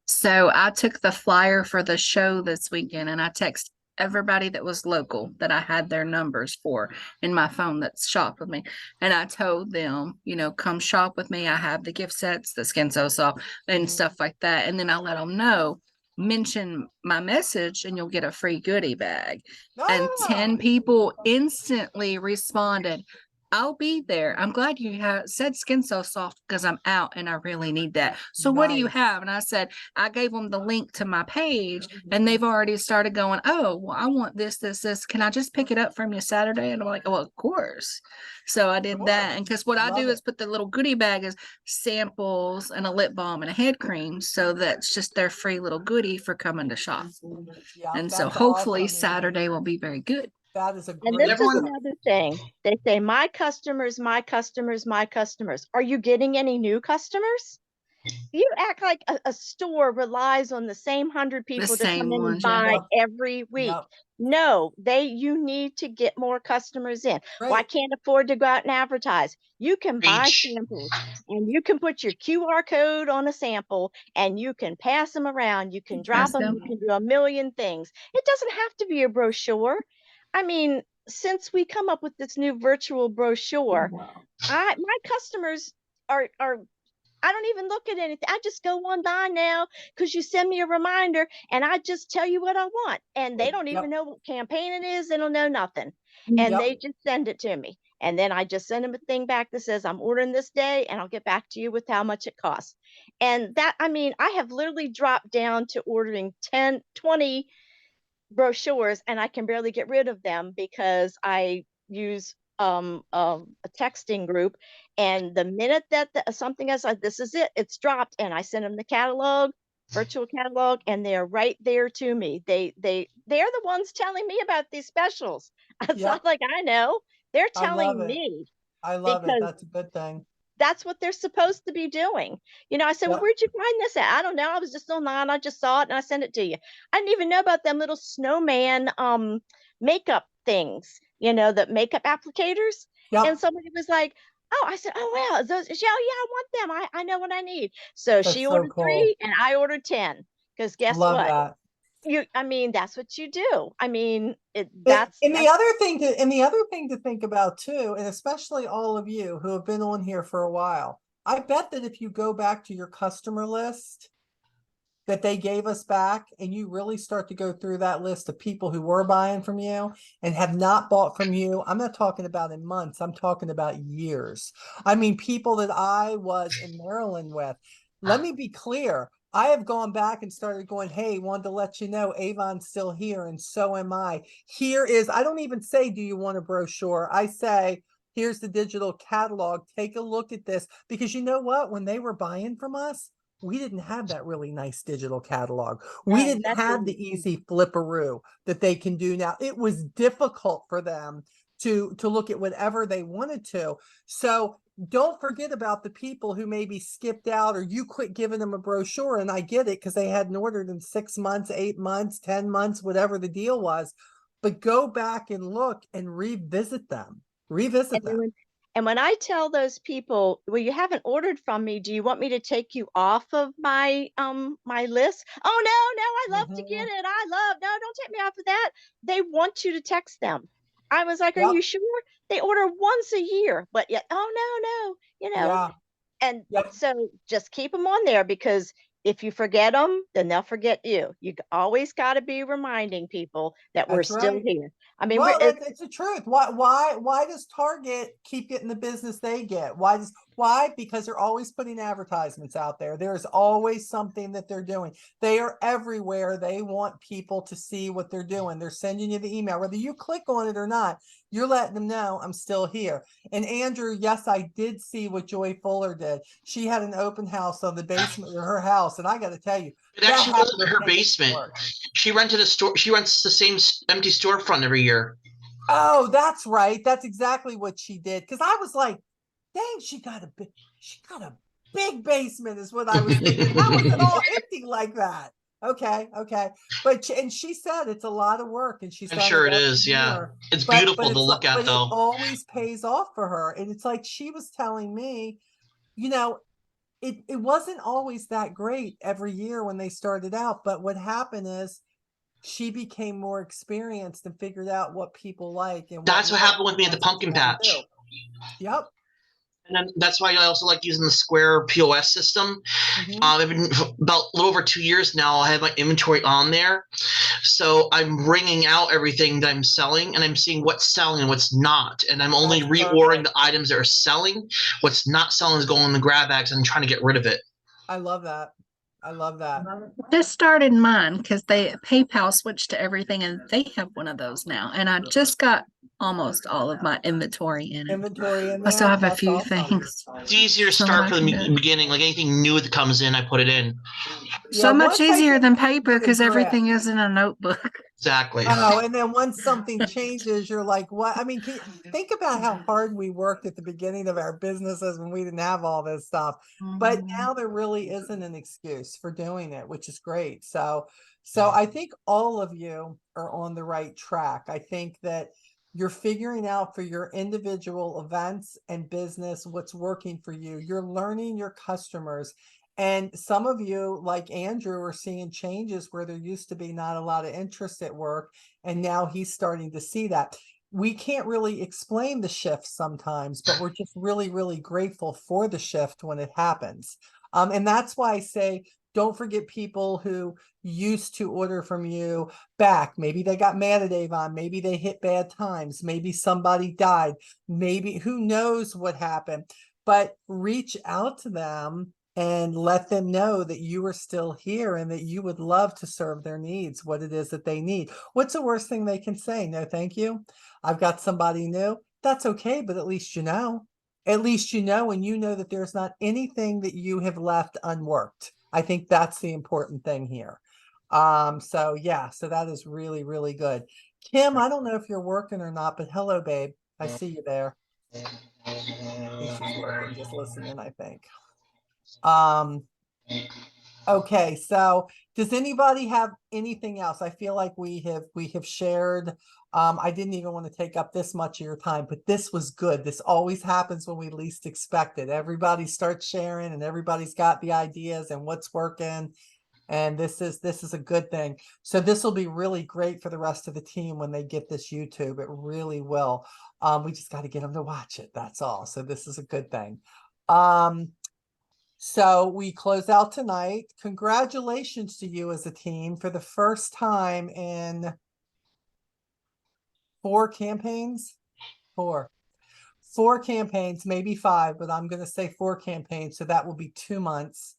So I took the flyer for the show this weekend and I texted everybody that was local that I had their numbers for in my phone that's shopped with me. And I told them, come shop with me. I have the gift sets, the Skin So Soft and stuff like that. And then I let them know, mention my message and you'll get a free goodie bag. And 10 people instantly responded, I'll be there. I'm glad you said Skin So Soft because I'm out and I really need that. So what do you Nice. have? And I said, I gave them the link to my page and they've already started going, oh, well, I want this. Can I just pick it up from you Saturday? And I'm like, oh, of course. So I did that. And because what I do is put the little goodie bag as samples and a lip balm and a head cream. So that's just their free little goodie for coming to shop. Yeah, And so that's hopefully awesome. Saturday will be very good. That is a And great. this is another thing. They say, my customers, my customers, my customers. Are you getting any new customers? You act like a store relies on the same 100 people to come in and buy every week. No, you need to get more customers in. Well, I can't afford to go out and advertise. You can buy samples and you can put your QR code on a sample and you can pass them around. You can drop them. You can do a million things. It doesn't have to be a brochure. I mean, since we come up with this new virtual brochure, my customers are I don't even look at anything. I just go online now because you send me a reminder and I just tell you what I want. And they don't even know what campaign it is. They don't know nothing. And they just send it to me. And then I just send them a thing back that says, I'm ordering this day and I'll get back to you with how much it costs. And that, I mean, I have literally dropped down to ordering 10, 20 brochures and I can barely get rid of them because I use a texting group, and the minute that something is like, this is it, it's dropped, and I send them the catalog, virtual catalog, and they're right there to me. They're the ones telling me about these specials. It's not like I know, they're telling me. I love it. That's a good thing. That's what they're supposed to be doing. You know, I said, well, where'd you find this at? I don't know. I was just online. I just saw it and I sent it to you. I didn't even know about them little snowman makeup things, you know, the makeup applicators. And somebody was like, oh, I said, oh, wow. Those, yeah, I want them. I know what I need. So she ordered 3 and I ordered 10. Because guess what? I mean, that's what you do. I mean, that's the other thing to think about too, and especially all of you who have been on here for a while. I bet that if you go back to your customer list that they gave us back and you really start to go through that list of people who were buying from you and have not bought from you, I'm not talking about in months, I'm talking about years. I mean, people that I was in Maryland with. Let me be clear. I have gone back and started going, hey, wanted to let you know Avon's still here and so am I. Here is, I don't even say, do you want a brochure? I say, here's the digital catalog. Take a look at this. Because you know what? When they were buying from us, we didn't have that really nice digital catalog. We didn't have the easy flipperoo that they can do now. It was difficult for them to look at whatever they wanted to. So don't forget about the people who maybe skipped out or you quit giving them a brochure. And I get it because they hadn't ordered in 6 months, 8 months, 10 months, whatever the deal was. But go back and look and revisit them. And when I tell those people, well, you haven't ordered from me, do you want me to take you off of my my list? Oh, no, I love to get it. No, don't take me off of that. They want you to text them. I was like, are you sure? They order once a year, but yet, oh, no, you know. And so just keep them on there because if you forget them, then they'll forget you. You always got to be reminding people that we're still here. I mean, it's the truth. Why does Target keep getting the business they get? Why? Because they're always putting advertisements out there. There's always something that they're doing. They are everywhere. They want people to see what they're doing. They're sending you the email, whether you click on it or not. You're letting them know I'm still here. And Andrew, yes, I did see what Joy Fuller did. She had an open house on the basement of her house. And I got to tell you, it actually wasn't her basement. She rented a store. She rents the same empty storefront every year. Oh, that's right. That's exactly what she did. Because I was like, dang, she got a big basement is what I was thinking. How was it all empty like that? Okay. But she said it's a lot of work, and she's. I'm sure it is. Yeah, it's beautiful to look at, though. It always pays off for her, and it's like she was telling me, you know, it wasn't always that great every year when they started out, but what happened is she became more experienced and figured out what people like, and that's what happened with me at the pumpkin patch. Yep. And then that's why I also like using the Square POS system. I've been about a little over 2 years now. I have my inventory on there. So I'm bringing out everything that I'm selling, and I'm seeing what's selling and what's not. And I'm only reordering the items that are selling. What's not selling is going in the grab bags, and I'm trying to get rid of it. I love that. I love that. This started mine because PayPal switched to everything, and they have one of those now. And I just got almost all of my inventory in it. Inventory in I there. still have a That's few awesome. things. It's easier to So start I from the can do it. beginning. Like anything new that comes in, I put it in. So Yeah, much once I easier get than into paper the because grip. everything is in a notebook. Exactly. Oh, and then once something changes, you're like, what? I mean, think about how hard we worked at the beginning of our businesses when we didn't have all this stuff. But now there really isn't an excuse for doing it, which is great. So I think all of you are on the right track. I think that you're figuring out for your individual events and business what's working for you. You're learning your customers. And some of you, like Andrew, are seeing changes where there used to be not a lot of interest at work. And now he's starting to see that. We can't really explain the shift sometimes, but we're just really, really grateful for the shift when it happens. And that's why I say, don't forget people who used to order from you back. Maybe they got mad at Avon. Maybe they hit bad times. Maybe somebody died. Maybe who knows what happened. But reach out to them and let them know that you are still here and that you would love to serve their needs, what it is that they need. What's the worst thing they can say? No, thank you. I've got somebody new. That's okay, but at least you know. At least you know, and you know that there's not anything that you have left unworked. I think that's the important thing here. So yeah, so that is really, really good. Kim, I don't know if you're working or not, but hello, babe. I see you there. I think she's working, just listening, I think. Okay, so does anybody have anything else? I feel like we have shared. I didn't even want to take up this much of your time, but this was good. This always happens when we least expect it. Everybody starts sharing and everybody's got the ideas and what's working. And this is a good thing. So this will be really great for the rest of the team when they get this YouTube. It really will. We just got to get them to watch it. That's all. So this is a good thing. So we close out tonight. Congratulations to you as a team for the first time in 4 campaigns. 4 campaigns, maybe 5, but I'm going to say 4 campaigns. So that will be 2 months.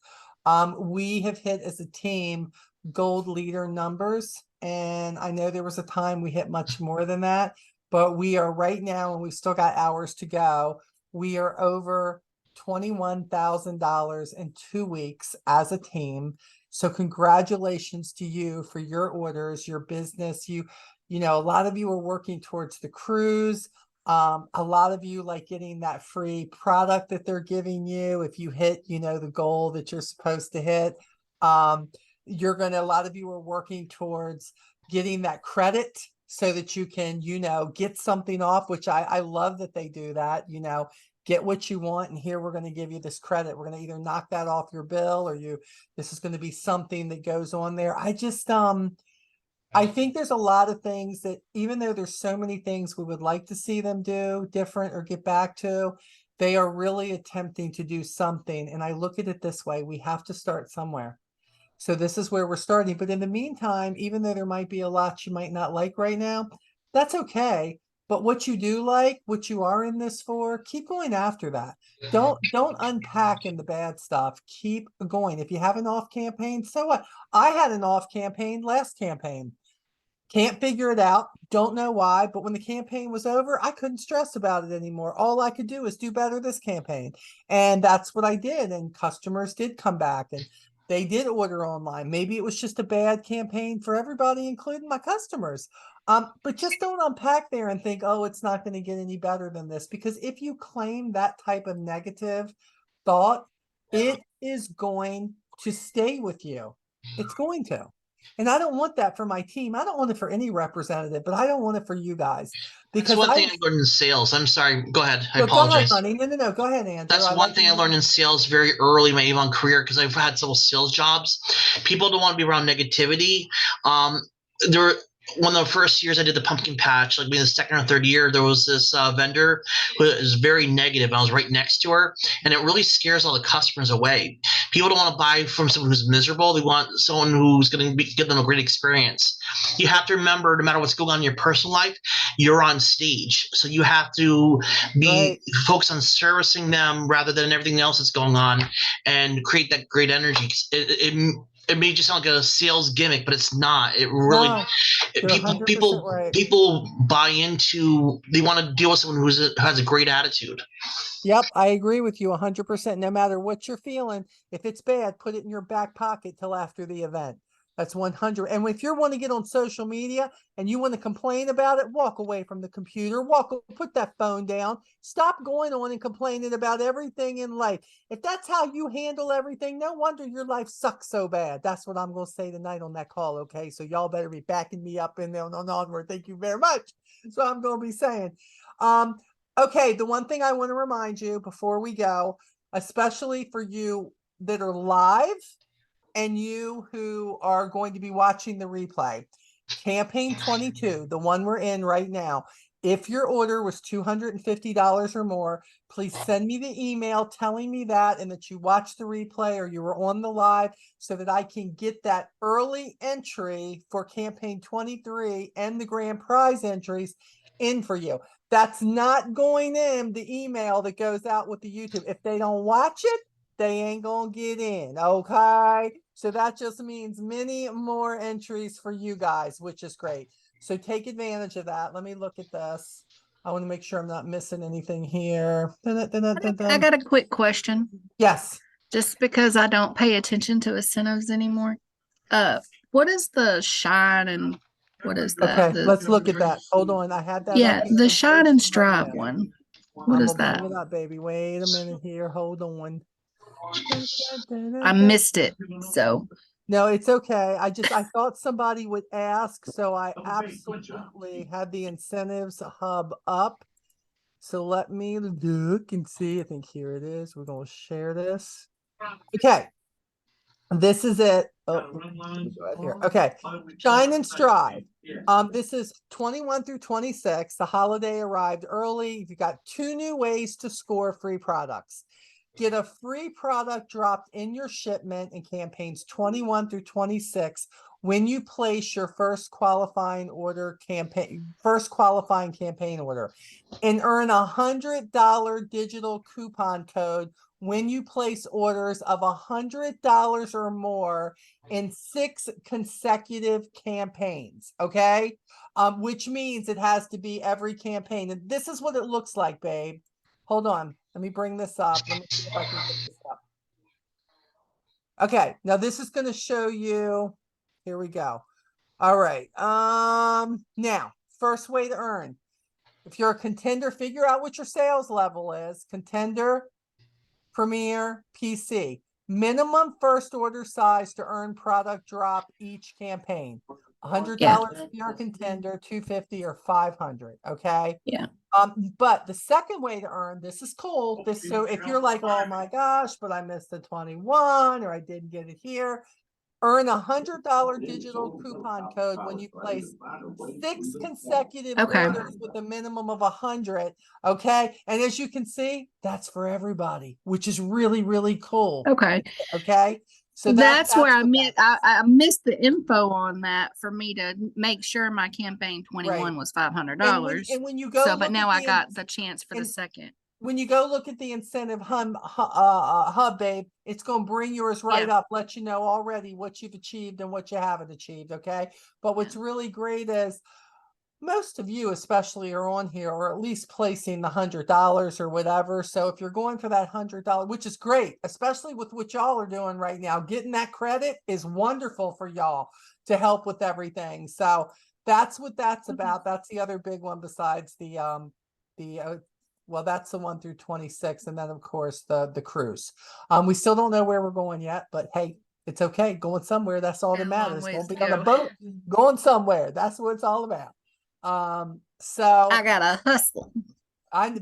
We have hit as a team gold leader numbers. And I know there was a time we hit much more than that, but we are right now, and we've still got hours to go. We are over $21,000 in 2 weeks as a team. So congratulations to you for your orders, your business. You know, a lot of you are working towards the cruise. A lot of you like getting that free product that they're giving you. If you hit, you know, the goal that you're supposed to hit, a lot of you are working towards getting that credit so that you can, you know, get something off, which I love that they do that, you know. Get what you want, and here we're going to give you this credit. We're going to either knock that off your bill, or this is going to be something that goes on there. I just I think there's a lot of things that, even though there's so many things we would like to see them do different or get back to, they are really attempting to do something. And I look at it this way: we have to start somewhere. So this is where we're starting. But in the meantime, even though there might be a lot you might not like right now, that's okay. But what you do like, what you are in this for, keep going after that. Don't unpack in the bad stuff. Keep going. If you have an off campaign, so what? I had an off campaign last campaign. Can't figure it out. Don't know why. But when the campaign was over, I couldn't stress about it anymore. All I could do is do better this campaign. And that's what I did. And customers did come back and they did order online. Maybe it was just a bad campaign for everybody, including my customers. But just don't unpack there and think, oh, it's not going to get any better than this. Because if you claim that type of negative thought, it is going to stay with you. It's going to. And I don't want that for my team. I don't want it for any representative, but I don't want it for you guys. Because That's one thing I learned in sales. I'm sorry. Go ahead. I apologize. Go ahead, honey. No. Go ahead, Andrew. That's one thing I learned in sales very early in my Avon career, because I've had several sales jobs. People don't want to be around negativity. one of the first years I did the pumpkin patch, like maybe the second or third year, there was this vendor who was very negative. I was right next to her, and it really scares all the customers away. People don't want to buy from someone who's miserable. They want someone who's going to give them a great experience. You have to remember, no matter what's going on in your personal life, you're on stage. So you have to be focused on servicing them rather than everything else that's going on, and create that great energy. It may just sound like a sales gimmick, but it's not. It really people buy into. They want to deal with someone who has a great attitude. Yep, I agree with you 100%. No matter what you're feeling, if it's bad, put it in your back pocket till after the event. That's 100. And if you want to get on social media and you want to complain about it, walk away from the computer, put that phone down, stop going on and complaining about everything in life. If that's how you handle everything, no wonder your life sucks so bad. That's what I'm going to say tonight on that call. Okay. So y'all better be backing me up in there on onward. Thank you very much. So I'm going to be saying, okay. The one thing I want to remind you before we go, especially for you that are live, and you who are going to be watching the replay, campaign 22, the one we're in right now, if your order was $250 or more, please send me the email telling me that and that you watched the replay or you were on the live so that I can get that early entry for campaign 23 and the grand prize entries in for you. That's not going in the email that goes out with the YouTube. If they don't watch it, they ain't gonna get in, okay? So that just means many more entries for you guys, which is great. So take advantage of that. Let me look at this. I want to make sure I'm not missing anything here. I got a quick question. Yes. Just because I don't pay attention to incentives anymore. What is the shine and what is that? Okay, let's look at that. Hold on. I had that. Yeah, the shine and strive one. What is that? Bring it up, baby. Wait a minute here. Hold on. I missed it. So no, it's okay. I thought somebody would ask, so I absolutely had the incentives hub up. So let me look and see. I think here it is. We're going to share this. Okay. This is it. Oh, right here. Okay. Shine and Strive. This is 21 through 26. The holiday arrived early. You got 2 new ways to score free products. Get a free product dropped in your shipment in campaigns 21 through 26 when you place your first qualifying campaign order, and earn $100 digital coupon code when you place orders of $100 or more in 6 consecutive campaigns. Okay. Which means it has to be every campaign. And this is what it looks like, babe. Hold on. Let me bring this up. Let me see if I can get this up. Okay. Now this is going to show you. Here we go. All right. Now, first way to earn. If you're a contender, figure out what your sales level is. Contender, Premier, PC. Minimum first order size to earn product drop each campaign. $100 if you're a contender, $250 or $500. Okay. Yeah. But the second way to earn, this is cool. So if you're like, oh my gosh, but I missed the 21 or I didn't get it here, earn $100 digital coupon code when you place 6 consecutive orders with a minimum of 100. Okay. And as you can see, that's for everybody, which is really, really cool. Okay. Okay. So that's where I missed the info on that for me to make sure my campaign 21 was $500. And when you go, but now I got the chance for the second. When you go look at the incentive hub, babe, it's going to bring yours right up, let you know already what you've achieved and what you haven't achieved. Okay. But what's really great is most of you especially are on here or at least placing the $100 or whatever. So if you're going for that $100, which is great, especially with what y'all are doing right now, getting that credit is wonderful for y'all to help with everything. So that's what that's about. That's the other big one besides well, that's the 1 through 26. And then of course the cruise. We still don't know where we're going yet, but hey, it's okay. Going somewhere. That's all that matters. Won't be on a boat, going somewhere. That's what it's all about. So I gotta hustle.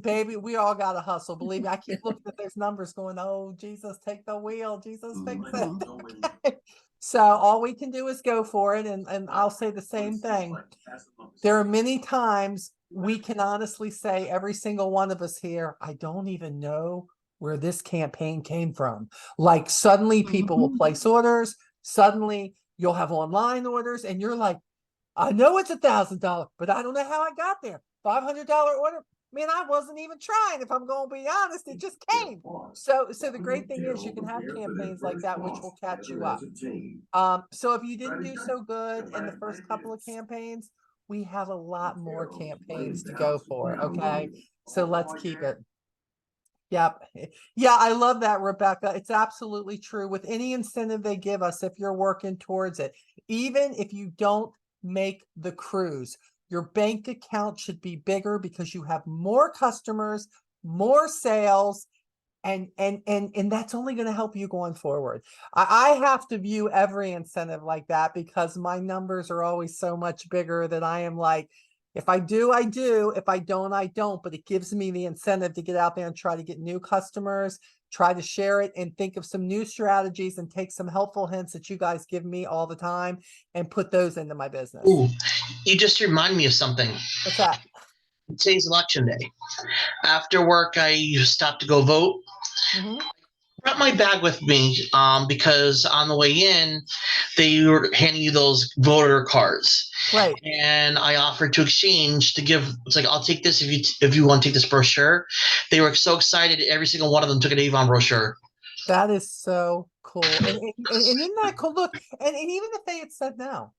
Baby, we all got to hustle. Believe me, I keep looking at those numbers going, oh, Jesus, take the wheel. Jesus, fix it. Okay. So all we can do is go for it. And I'll say the same thing. There are many times we can honestly say, every single one of us here, I don't even know where this campaign came from. Like suddenly people will place orders. Suddenly you'll have online orders and you're like, I know it's $1,000, but I don't know how I got there. $500 order. Man, I wasn't even trying. If I'm going to be honest, it just came. So the great thing is you can have campaigns like that, which will catch you up. So if you didn't do so good in the first couple of campaigns, we have a lot more campaigns to go for. Okay. So let's keep it. Yep. Yeah, I love that, Rebecca. It's absolutely true. With any incentive they give us, if you're working towards it, even if you don't make the cruise, your bank account should be bigger because you have more customers, more sales, and that's only going to help you going forward. I have to view every incentive like that because my numbers are always so much bigger that I am like, if I do, I do. If I don't, I don't. But it gives me the incentive to get out there and try to get new customers, try to share it and think of some new strategies and take some helpful hints that you guys give me all the time and put those into my business. Ooh, you just remind me of something. What's that? Today's election day. After work, I stopped to go vote. Brought my bag with me because on the way in, they were handing you those voter cards. Right. And I offered to exchange to give. It's like, I'll take this if you want to take this brochure. They were so excited. Every single one of them took an Avon brochure. That is so cool. And isn't that cool? Look, and even if they had said no,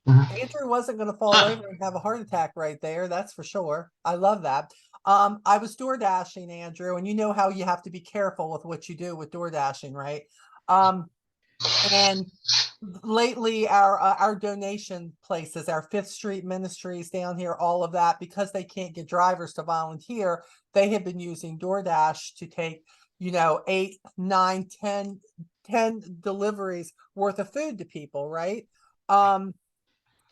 Andrew wasn't going to fall over and have a heart attack right there. That's for sure. I love that. I was door dashing, Andrew, and you know how you have to be careful with what you do with door dashing, right? And lately our donation places, our Fifth Street Ministries down here, all of that, because they can't get drivers to volunteer, they have been using DoorDash to take, 8, 9, 10 deliveries worth of food to people, right?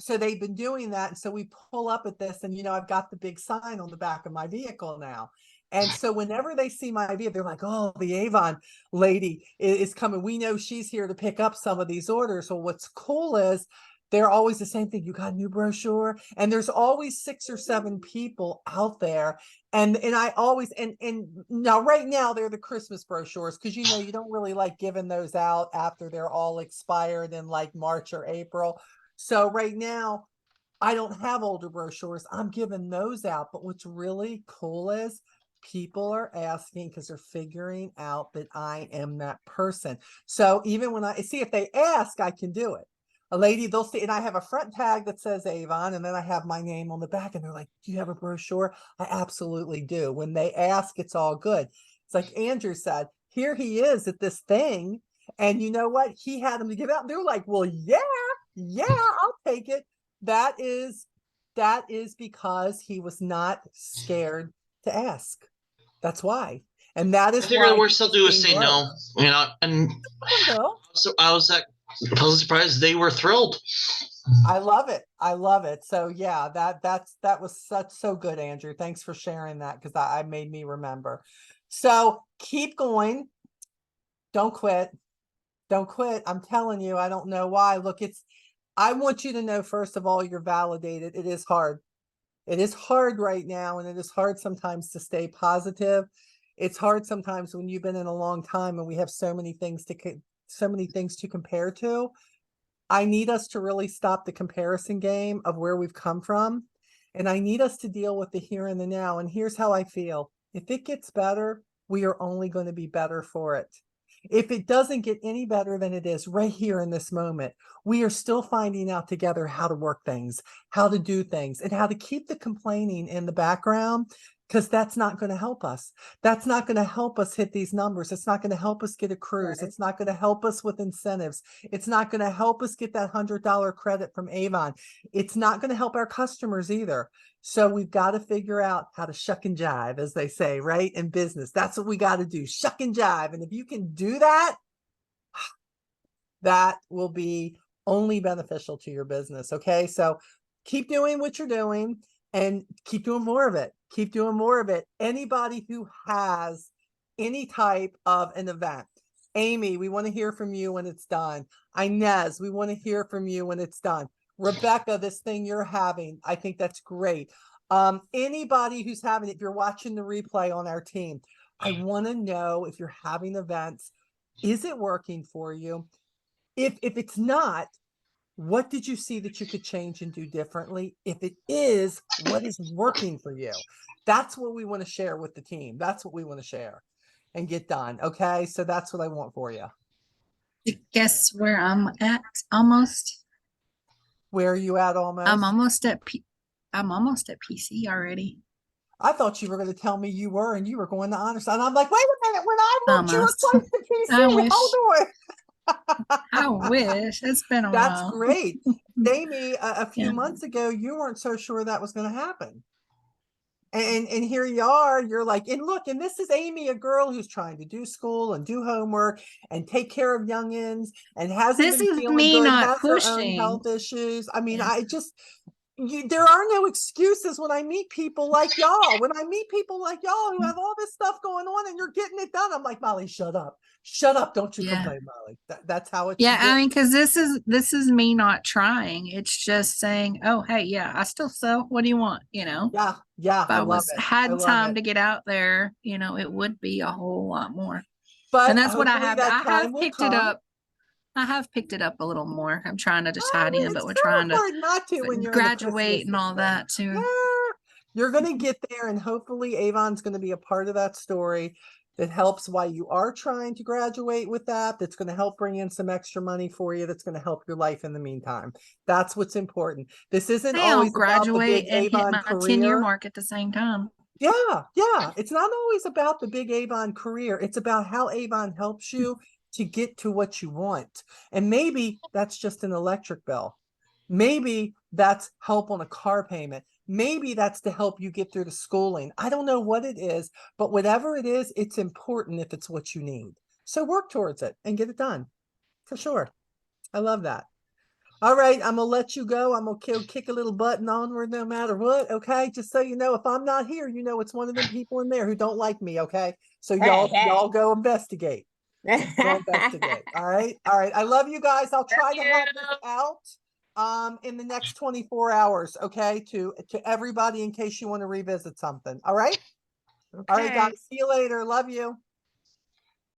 So they've been doing that. And so we pull up at this and, I've got the big sign on the back of my vehicle now. And so whenever they see my vehicle, they're like, oh, the Avon lady is coming. We know she's here to pick up some of these orders. So what's cool is they're always the same thing. You got a new brochure? And there's always 6 or 7 people out there. And I always, and now right now they're the Christmas brochures because, you don't really like giving those out after they're all expired in like March or April. So right now, I don't have older brochures. I'm giving those out. But what's really cool is people are asking because they're figuring out that I am that person. So even when I see if they ask, I can do it. A lady, they'll see, and I have a front tag that says Avon, and then I have my name on the back, and they're like, do you have a brochure? I absolutely do. When they ask, it's all good. It's like Andrew said, here he is at this thing. And you know what? He had them to give out. They're like, well, yeah, I'll take it. That is because he was not scared to ask. That's why. And that is why the worst they'll do is say no, and so I was pleasantly surprised they were thrilled. I love it. So yeah, that was so good, Andrew. Thanks for sharing that because I made me remember. So keep going. Don't quit. I'm telling you, I don't know why. Look, I want you to know, first of all, you're validated. It is hard. It is hard right now. And it is hard sometimes to stay positive. It's hard sometimes when you've been in a long time and we have so many things to compare to. I need us to really stop the comparison game of where we've come from. And I need us to deal with the here and the now. And here's how I feel. If it gets better, we are only going to be better for it. If it doesn't get any better than it is right here in this moment, we are still finding out together how to work things, how to do things, and how to keep the complaining in the background, because that's not going to help us. That's not going to help us hit these numbers. It's not going to help us get a cruise. It's not going to help us with incentives. It's not going to help us get that $100 credit from Avon. It's not going to help our customers either. So we've got to figure out how to shuck and jive, as they say, right? In business, that's what we got to do. Shuck and jive. And if you can do that, that will be only beneficial to your business. Okay. So keep doing what you're doing and keep doing more of it. Keep doing more of it. Anybody who has any type of an event. Amy, we want to hear from you when it's done. Inez, we want to hear from you when it's done. Rebecca, this thing you're having, I think that's great. Anybody who's having it, if you're watching the replay on our team, I want to know if you're having events, is it working for you? If it's not, what did you see that you could change and do differently? If it is, what is working for you? That's what we want to share with the team. That's what we want to share and get done. Okay. So that's what I want for you. Guess where I'm at almost? Where are you at almost? I'm almost at PC already. I thought you were going to tell me you were, and you were going to honor side. And I'm like, wait a minute, when I moved you Almost. replace the PC, I wish. hold on. I wish. It's been a That's while. great. Amy, a few Yeah. months ago, you weren't so sure that was going to happen. And here you are, you're like, and look, and this is Amy, a girl who's trying to do school and do homework and take care of youngins and hasn't This been is feeling me good, not has her own pushing. health issues. I mean, Yeah. there are no excuses when I meet people like y'all. When I meet people like y'all who have all this stuff going on and you're getting it done, I'm like, Molly, shut up. Shut up. Don't you Yeah. complain, Molly. That's how it Yeah, should be. I mean, because this is me not trying. It's just saying, oh, hey, yeah, I still sell. What do you want? You know, Yeah. Yeah. if I I love was it. I had love time it. to get out there, you know, it would be a whole lot more. But And that's what I hopefully have. that I time have will picked it come. up. I have picked it up a little more. I'm trying to just Oh, tidy well, in, but it's we're so trying to hard not to when you're in the graduate and all Christmas that season. too. Yeah, you're going to get there, and hopefully Avon's going to be a part of that story that helps while you are trying to graduate with that. That's going to help bring in some extra money for you. That's going to help your life in the meantime. That's what's important. This isn't Hey, I'll always about the graduate big and hit Avon my 10-year career. mark at the same time. Yeah, yeah. It's not always about the big Avon career. It's about how Avon helps you to get to what you want. And maybe that's just an electric bill. Maybe that's help on a car payment. Maybe that's to help you get through the schooling. I don't know what it is, but whatever it is, it's important if it's what you need. So work towards it and get it done for sure. I love that. All right, I'm gonna let you go. I'm gonna kick a little button onward no matter what. Okay, just so you know, if I'm not here, you know it's one of them people in there who don't like me. Okay, so y'all go investigate. Go investigate. All right, all right. I love you guys. I'll try to have this out in the next 24 hours. Okay, to everybody in case you want to revisit something. All right. Okay. All right, guys. See you later. Love you.